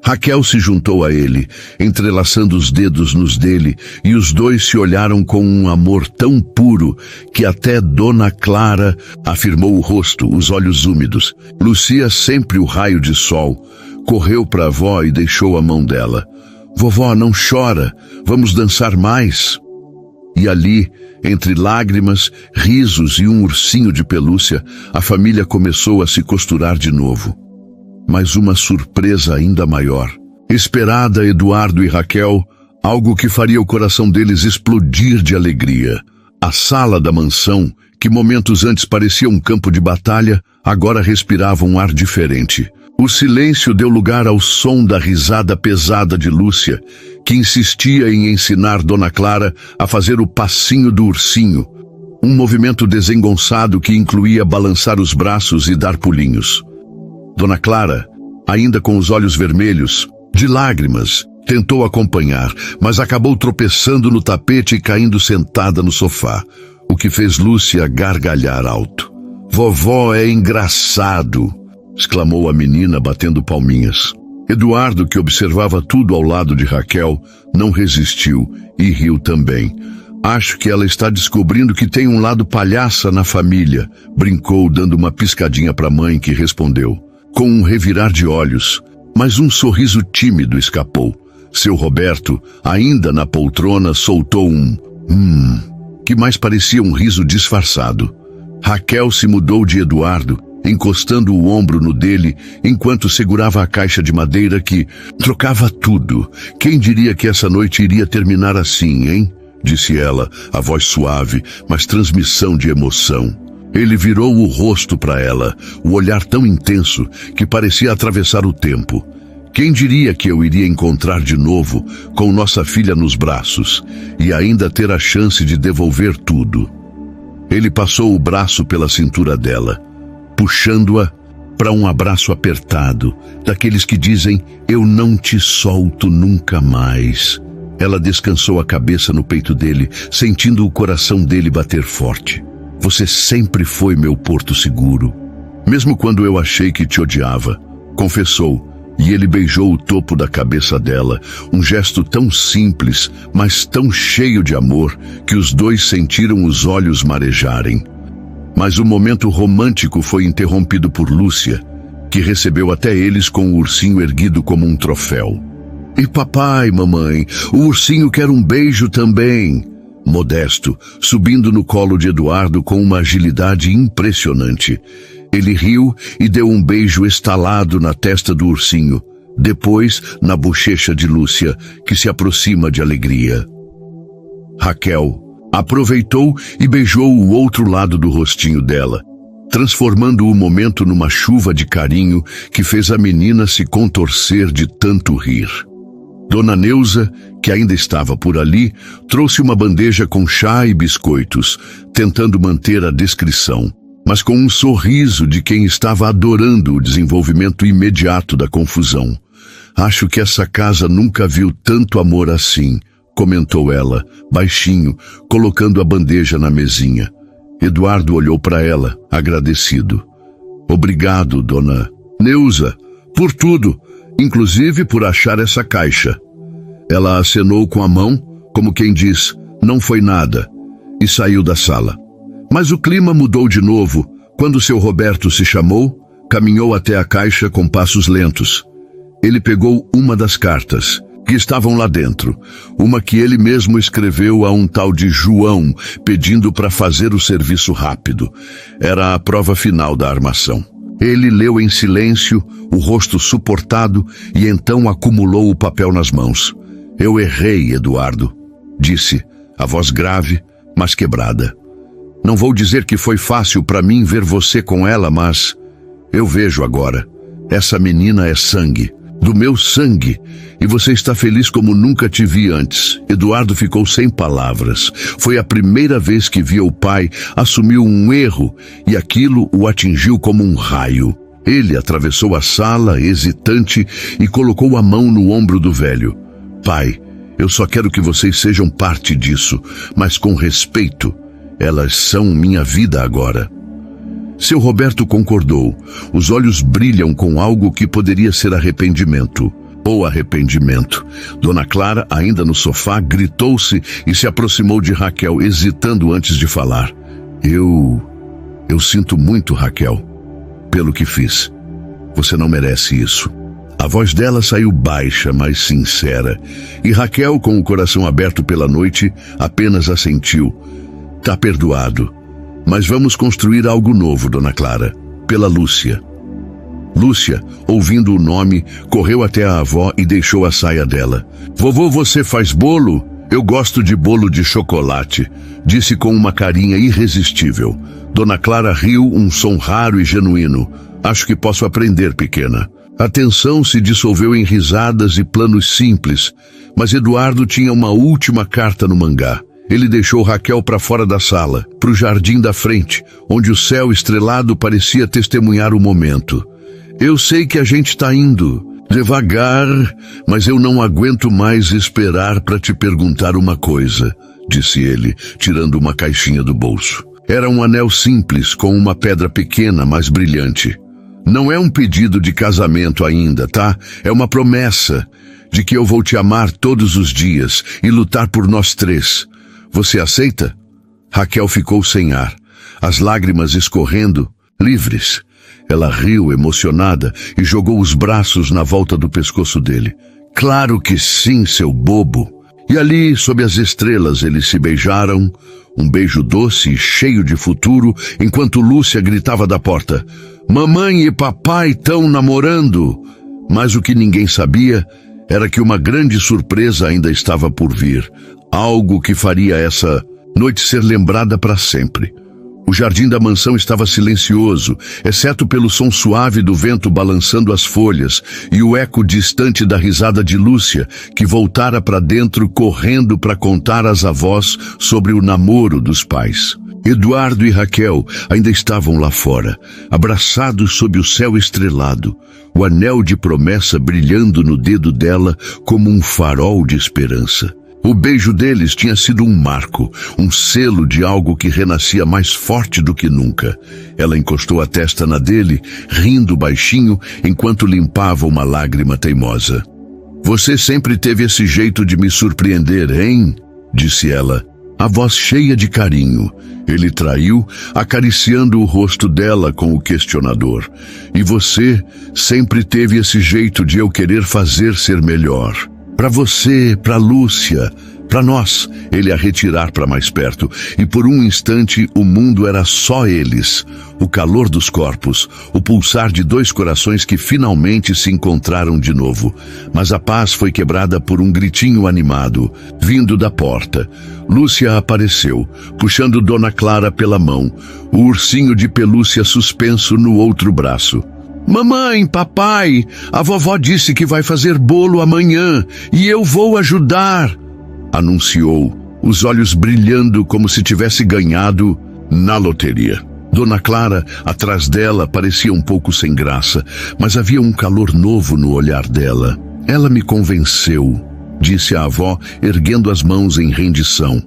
Raquel se juntou a ele, entrelaçando os dedos nos dele, e os dois se olharam com um amor tão puro que até Dona Clara afirmou o rosto, os olhos úmidos. Lúcia, sempre o raio de sol, correu para a avó e deixou a mão dela. Vovó, não chora, vamos dançar mais. E ali, entre lágrimas, risos e um ursinho de pelúcia, a família começou a se costurar de novo. Mas uma surpresa ainda maior. Esperada Eduardo e Raquel, algo que faria o coração deles explodir de alegria. A sala da mansão, que momentos antes parecia um campo de batalha, agora respirava um ar diferente. O silêncio deu lugar ao som da risada pesada de Lúcia, que insistia em ensinar Dona Clara a fazer o passinho do ursinho, um movimento desengonçado que incluía balançar os braços e dar pulinhos. Dona Clara, ainda com os olhos vermelhos, de lágrimas, tentou acompanhar, mas acabou tropeçando no tapete e caindo sentada no sofá, o que fez Lúcia gargalhar alto. "Vovó é engraçado!" exclamou a menina batendo palminhas. Eduardo, que observava tudo ao lado de Raquel, não resistiu e riu também. "Acho que ela está descobrindo que tem um lado palhaça na família", brincou, dando uma piscadinha para a mãe, que respondeu, com um revirar de olhos, mas um sorriso tímido escapou. Seu Roberto, ainda na poltrona, soltou um que mais parecia um riso disfarçado. Raquel se mudou de Eduardo, encostando o ombro no dele, enquanto segurava a caixa de madeira que trocava tudo. "Quem diria que essa noite iria terminar assim, hein?" disse ela, a voz suave, mas transmissão de emoção. Ele virou o rosto para ela, o olhar tão intenso que parecia atravessar o tempo. "Quem diria que eu iria encontrar de novo com nossa filha nos braços e ainda ter a chance de devolver tudo?" Ele passou o braço pela cintura dela, puxando-a para um abraço apertado, daqueles que dizem, "Eu não te solto nunca mais." Ela descansou a cabeça no peito dele, sentindo o coração dele bater forte. "Você sempre foi meu porto seguro, mesmo quando eu achei que te odiava", confessou, e ele beijou o topo da cabeça dela, um gesto tão simples, mas tão cheio de amor, que os dois sentiram os olhos marejarem. Mas o momento romântico foi interrompido por Lúcia, que recebeu até eles com o ursinho erguido como um troféu. "E papai, mamãe, o ursinho quer um beijo também." Modesto, subindo no colo de Eduardo com uma agilidade impressionante. Ele riu e deu um beijo estalado na testa do ursinho, depois na bochecha de Lúcia, que se aproxima de alegria. Raquel aproveitou e beijou o outro lado do rostinho dela, transformando o momento numa chuva de carinho que fez a menina se contorcer de tanto rir. Dona Neuza, que ainda estava por ali, trouxe uma bandeja com chá e biscoitos, tentando manter a descrição, mas com um sorriso de quem estava adorando o desenvolvimento imediato da confusão. "Acho que essa casa nunca viu tanto amor assim", comentou ela, baixinho, colocando a bandeja na mesinha. Eduardo olhou para ela, agradecido. "Obrigado, Dona Neuza, por tudo, inclusive por achar essa caixa." Ela acenou com a mão, como quem diz, "Não foi nada", e saiu da sala. Mas o clima mudou de novo quando seu Roberto se chamou, caminhou até a caixa com passos lentos. Ele pegou uma das cartas que estavam lá dentro, uma que ele mesmo escreveu a um tal de João, pedindo para fazer o serviço rápido. Era a prova final da armação. Ele leu em silêncio, o rosto suportado, e então acumulou o papel nas mãos. "Eu errei, Eduardo", disse, a voz grave, mas quebrada. "Não vou dizer que foi fácil para mim ver você com ela, mas eu vejo agora. Essa menina é sangue, do meu sangue, e você está feliz como nunca te vi antes." Eduardo ficou sem palavras. Foi a primeira vez que via o pai assumir um erro, e aquilo o atingiu como um raio. Ele atravessou a sala, hesitante, e colocou a mão no ombro do velho. "Pai, eu só quero que vocês sejam parte disso, mas com respeito. Elas são minha vida agora." Seu Roberto concordou. Os olhos brilham com algo que poderia ser arrependimento. Ou arrependimento. Dona Clara, ainda no sofá, gritou-se e se aproximou de Raquel, hesitando antes de falar. Eu sinto muito, Raquel, pelo que fiz. Você não merece isso." A voz dela saiu baixa, mas sincera, e Raquel, com o coração aberto pela noite, apenas assentiu. "Tá perdoado. Mas vamos construir algo novo, Dona Clara, pela Lúcia." Lúcia, ouvindo o nome, correu até a avó e deixou a saia dela. Vovô, você faz bolo? Eu gosto de bolo de chocolate, disse com uma carinha irresistível. Dona Clara riu, um som raro e genuíno. Acho que posso aprender, pequena. A tensão se dissolveu em risadas e planos simples, mas Eduardo tinha uma última carta no mangá. Ele deixou Raquel para fora da sala, para o jardim da frente, onde o céu estrelado parecia testemunhar o momento. Eu sei que a gente está indo devagar, mas eu não aguento mais esperar para te perguntar uma coisa, disse ele, tirando uma caixinha do bolso. Era um anel simples com uma pedra pequena, mas brilhante. Não é um pedido de casamento ainda, tá? É uma promessa de que eu vou te amar todos os dias e lutar por nós três. Você aceita? Raquel ficou sem ar, as lágrimas escorrendo, livres. Ela riu emocionada e jogou os braços na volta do pescoço dele. Claro que sim, seu bobo. E ali, sob as estrelas, eles se beijaram, um beijo doce e cheio de futuro, enquanto Lúcia gritava da porta: Mamãe e papai estão namorando! Mas o que ninguém sabia era que uma grande surpresa ainda estava por vir, algo que faria essa noite ser lembrada para sempre. O jardim da mansão estava silencioso, exceto pelo som suave do vento balançando as folhas e o eco distante da risada de Lúcia, que voltara para dentro correndo para contar às avós sobre o namoro dos pais. Eduardo e Raquel ainda estavam lá fora, abraçados sob o céu estrelado, o anel de promessa brilhando no dedo dela como um farol de esperança. O beijo deles tinha sido um marco, um selo de algo que renascia mais forte do que nunca. Ela encostou a testa na dele, rindo baixinho, enquanto limpava uma lágrima teimosa. Você sempre teve esse jeito de me surpreender, hein? Disse ela, a voz cheia de carinho. Ele traiu, acariciando o rosto dela com o questionador. E você sempre teve esse jeito de eu querer fazer ser melhor. Para você, para Lúcia, para nós, ele a retirar para mais perto, e por um instante o mundo era só eles, o calor dos corpos, o pulsar de dois corações que finalmente se encontraram de novo. Mas a paz foi quebrada por um gritinho animado, vindo da porta. Lúcia apareceu, puxando Dona Clara pela mão, o ursinho de pelúcia suspenso no outro braço. Mamãe, papai, a vovó disse que vai fazer bolo amanhã e eu vou ajudar, anunciou, os olhos brilhando como se tivesse ganhado na loteria. Dona Clara, atrás dela, parecia um pouco sem graça, mas havia um calor novo no olhar dela. Ela me convenceu, disse a avó, erguendo as mãos em rendição.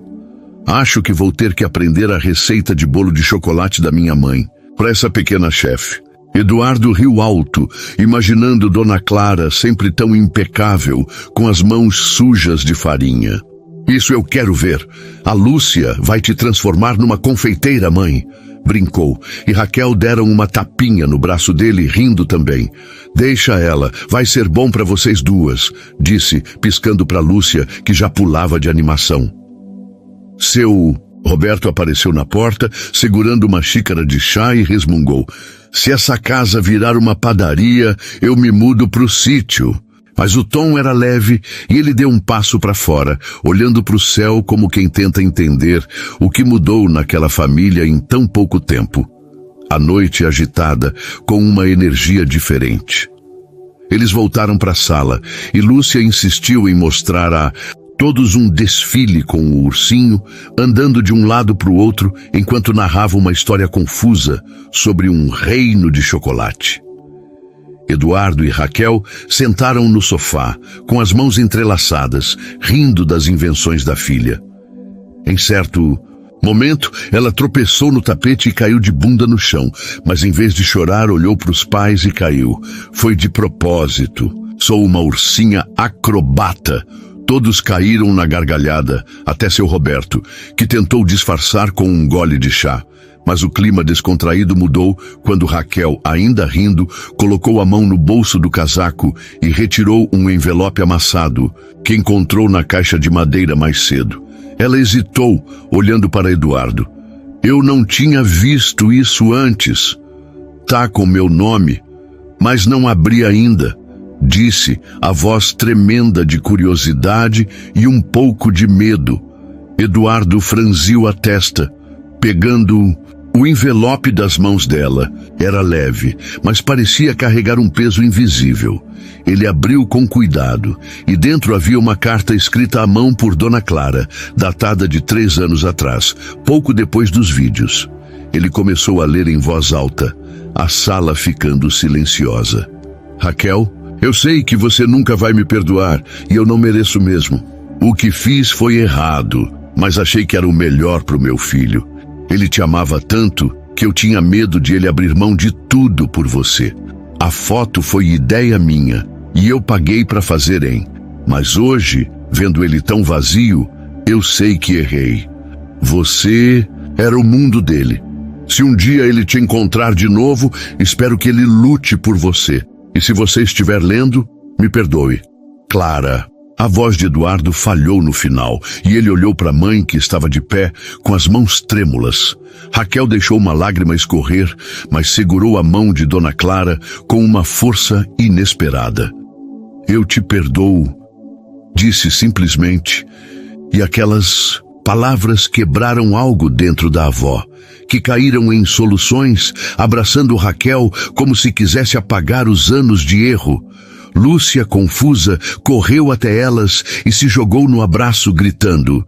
Acho que vou ter que aprender a receita de bolo de chocolate da minha mãe, para essa pequena chefe. Eduardo riu alto, imaginando Dona Clara sempre tão impecável, com as mãos sujas de farinha. Isso eu quero ver. A Lúcia vai te transformar numa confeiteira, mãe, brincou, e Raquel deram uma tapinha no braço dele, rindo também. Deixa ela, vai ser bom para vocês duas, disse, piscando para Lúcia, que já pulava de animação. Roberto apareceu na porta, segurando uma xícara de chá e resmungou. Se essa casa virar uma padaria, eu me mudo pro sítio. Mas o tom era leve e ele deu um passo para fora, olhando para o céu como quem tenta entender o que mudou naquela família em tão pouco tempo. A noite agitada, com uma energia diferente. Eles voltaram para a sala e Lúcia insistiu em mostrar a todos um desfile com o ursinho, andando de um lado para o outro, enquanto narrava uma história confusa sobre um reino de chocolate. Eduardo e Raquel sentaram no sofá, com as mãos entrelaçadas, rindo das invenções da filha. Em certo momento, ela tropeçou no tapete e caiu de bunda no chão, mas em vez de chorar, olhou para os pais e caiu. Foi de propósito. Sou uma ursinha acrobata. Todos caíram na gargalhada, até seu Roberto, que tentou disfarçar com um gole de chá. Mas o clima descontraído mudou quando Raquel, ainda rindo, colocou a mão no bolso do casaco e retirou um envelope amassado, que encontrou na caixa de madeira mais cedo. Ela hesitou, olhando para Eduardo. Eu não tinha visto isso antes. Tá com meu nome. Mas não abri ainda, disse, a voz tremenda de curiosidade e um pouco de medo. Eduardo franziu a testa, pegando o envelope das mãos dela. Era leve, mas parecia carregar um peso invisível. Ele abriu com cuidado, e dentro havia uma carta escrita à mão por Dona Clara, datada de 3 anos atrás, pouco depois dos vídeos. Ele começou a ler em voz alta, a sala ficando silenciosa. Raquel, eu sei que você nunca vai me perdoar, e eu não mereço mesmo. O que fiz foi errado, mas achei que era o melhor para o meu filho. Ele te amava tanto que eu tinha medo de ele abrir mão de tudo por você. A foto foi ideia minha, e eu paguei para fazerem. Mas hoje, vendo ele tão vazio, eu sei que errei. Você era o mundo dele. Se um dia ele te encontrar de novo, espero que ele lute por você. E se você estiver lendo, me perdoe. Clara. A voz de Eduardo falhou no final, e ele olhou para a mãe que estava de pé, com as mãos trêmulas. Raquel deixou uma lágrima escorrer, mas segurou a mão de Dona Clara com uma força inesperada. Eu te perdoo, disse simplesmente, e aquelas palavras quebraram algo dentro da avó, que caíram em soluções, abraçando Raquel como se quisesse apagar os anos de erro. Lúcia, confusa, correu até elas e se jogou no abraço, gritando: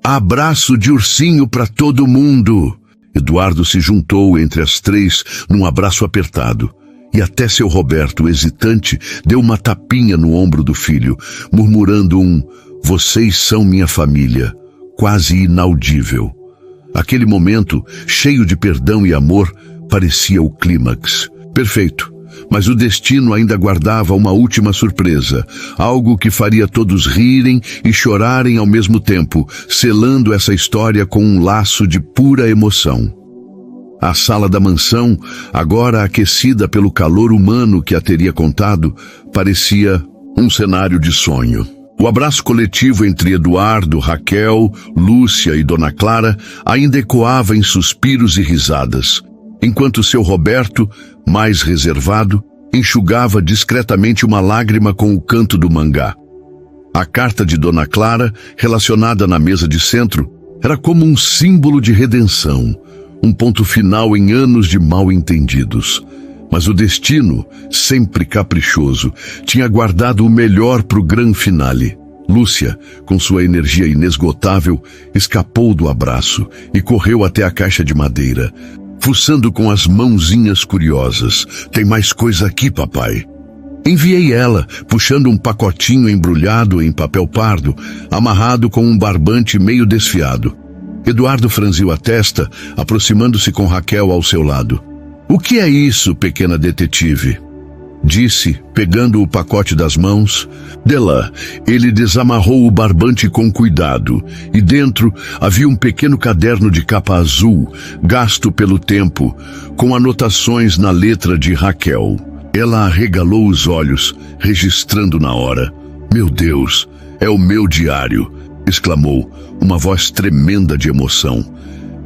"Abraço de ursinho para todo mundo!" Eduardo se juntou entre as 3 num abraço apertado. E até seu Roberto, hesitante, deu uma tapinha no ombro do filho, murmurando um "Vocês são minha família", quase inaudível. Aquele momento, cheio de perdão e amor, parecia o clímax. Perfeito. Mas o destino ainda guardava uma última surpresa, algo que faria todos rirem e chorarem ao mesmo tempo, selando essa história com um laço de pura emoção. A sala da mansão, agora aquecida pelo calor humano que a teria contado, parecia um cenário de sonho. O abraço coletivo entre Eduardo, Raquel, Lúcia e Dona Clara ainda ecoava em suspiros e risadas, enquanto seu Roberto, mais reservado, enxugava discretamente uma lágrima com o canto do mangá. A carta de Dona Clara, relacionada na mesa de centro, era como um símbolo de redenção, um ponto final em anos de mal-entendidos. Mas o destino, sempre caprichoso, tinha guardado o melhor para o grande finale. Lúcia, com sua energia inesgotável, escapou do abraço e correu até a caixa de madeira, fuçando com as mãozinhas curiosas. "Tem mais coisa aqui, papai." Enviei ela, puxando um pacotinho embrulhado em papel pardo, amarrado com um barbante meio desfiado. Eduardo franziu a testa, aproximando-se com Raquel ao seu lado. "O que é isso, pequena detetive?" disse, pegando o pacote das mãos. Dela, ele desamarrou o barbante com cuidado, e dentro havia um pequeno caderno de capa azul, gasto pelo tempo, com anotações na letra de Raquel. Ela arregalou os olhos, registrando na hora. "Meu Deus, é o meu diário!" exclamou, uma voz tremenda de emoção.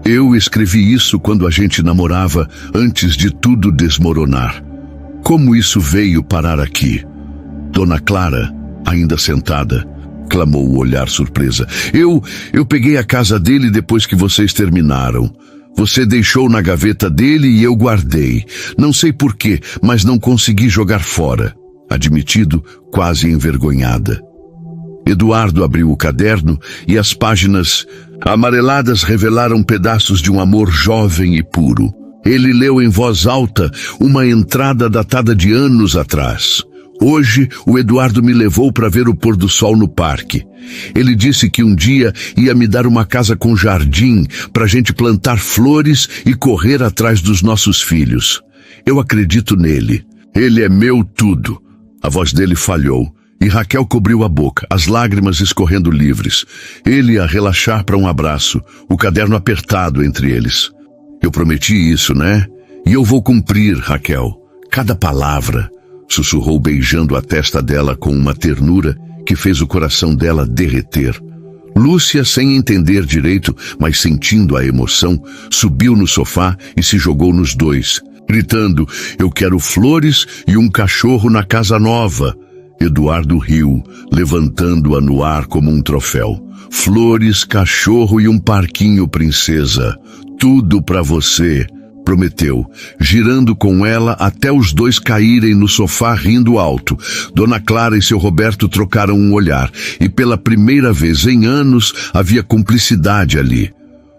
"Eu escrevi isso quando a gente namorava, antes de tudo desmoronar. Como isso veio parar aqui?" Dona Clara, ainda sentada, clamou o olhar surpresa. Eu peguei a casa dele depois que vocês terminaram. Você deixou na gaveta dele e eu guardei. Não sei porquê, mas não consegui jogar fora." Admitido, quase envergonhada. Eduardo abriu o caderno e as páginas amareladas revelaram pedaços de um amor jovem e puro. Ele leu em voz alta uma entrada datada de anos atrás. "Hoje, o Eduardo me levou para ver o pôr do sol no parque. Ele disse que um dia ia me dar uma casa com jardim para a gente plantar flores e correr atrás dos nossos filhos. Eu acredito nele. Ele é meu tudo." A voz dele falhou e Raquel cobriu a boca, as lágrimas escorrendo livres. Ele ia relaxar para um abraço, o caderno apertado entre eles. "Eu prometi isso, né? E eu vou cumprir, Raquel. Cada palavra", sussurrou beijando a testa dela com uma ternura que fez o coração dela derreter. Lúcia, sem entender direito, mas sentindo a emoção, subiu no sofá e se jogou nos dois, gritando: "Eu quero flores e um cachorro na casa nova." Eduardo riu, levantando-a no ar como um troféu. "Flores, cachorro e um parquinho, princesa. Tudo para você", prometeu, girando com ela até os dois caírem no sofá rindo alto. Dona Clara e seu Roberto trocaram um olhar, e pela primeira vez em anos havia cumplicidade ali.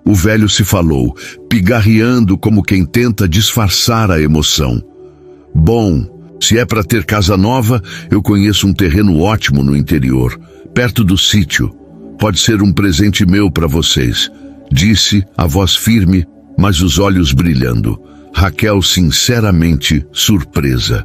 O velho se falou, pigarreando como quem tenta disfarçar a emoção. "Bom, se é para ter casa nova, eu conheço um terreno ótimo no interior, perto do sítio. Pode ser um presente meu para vocês", disse, a voz firme, mas os olhos brilhando. Raquel sinceramente surpresa.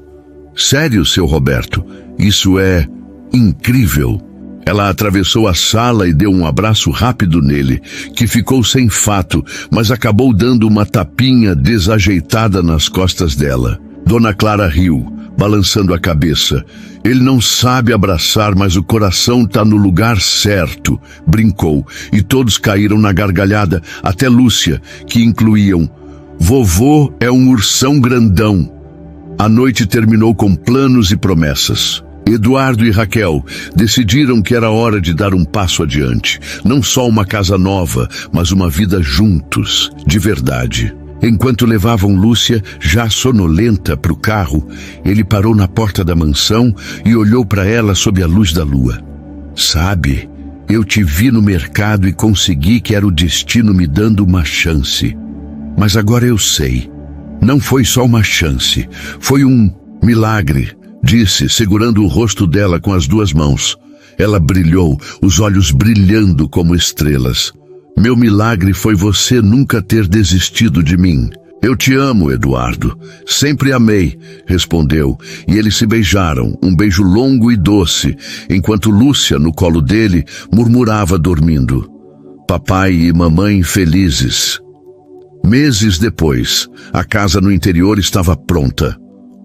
"Sério, seu Roberto? Isso é incrível." Ela atravessou a sala e deu um abraço rápido nele, que ficou sem fato, mas acabou dando uma tapinha desajeitada nas costas dela. Dona Clara riu, balançando a cabeça. "Ele não sabe abraçar, mas o coração tá no lugar certo", brincou, e todos caíram na gargalhada, até Lúcia, que incluíam: "Vovô é um ursão grandão." A noite terminou com planos e promessas. Eduardo e Raquel decidiram que era hora de dar um passo adiante. Não só uma casa nova, mas uma vida juntos, de verdade. Enquanto levavam Lúcia, já sonolenta, para o carro, ele parou na porta da mansão e olhou para ela sob a luz da lua. "Sabe, eu te vi no mercado e consegui que era o destino me dando uma chance. Mas agora eu sei. Não foi só uma chance, foi um milagre", disse, segurando o rosto dela com as duas mãos. Ela brilhou, os olhos brilhando como estrelas. "Meu milagre foi você nunca ter desistido de mim." "Eu te amo, Eduardo. Sempre amei", respondeu, e eles se beijaram, um beijo longo e doce, enquanto Lúcia, no colo dele, murmurava dormindo: "Papai e mamãe felizes." Meses depois, a casa no interior estava pronta.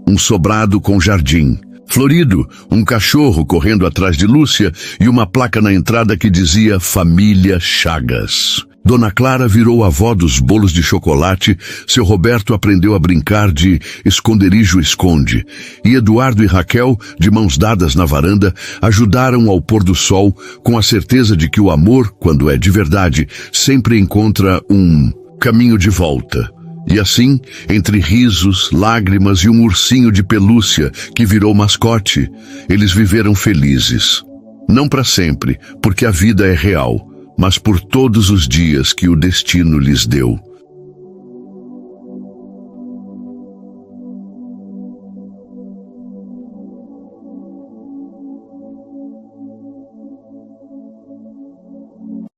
Um sobrado com jardim, florido, um cachorro correndo atrás de Lúcia e uma placa na entrada que dizia Família Chagas. Dona Clara virou avó dos bolos de chocolate, seu Roberto aprendeu a brincar de esconderijo-esconde, e Eduardo e Raquel, de mãos dadas na varanda, ajudaram ao pôr do sol, com a certeza de que o amor, quando é de verdade, sempre encontra um caminho de volta. E assim, entre risos, lágrimas e um ursinho de pelúcia que virou mascote, eles viveram felizes. Não para sempre, porque a vida é real, mas por todos os dias que o destino lhes deu.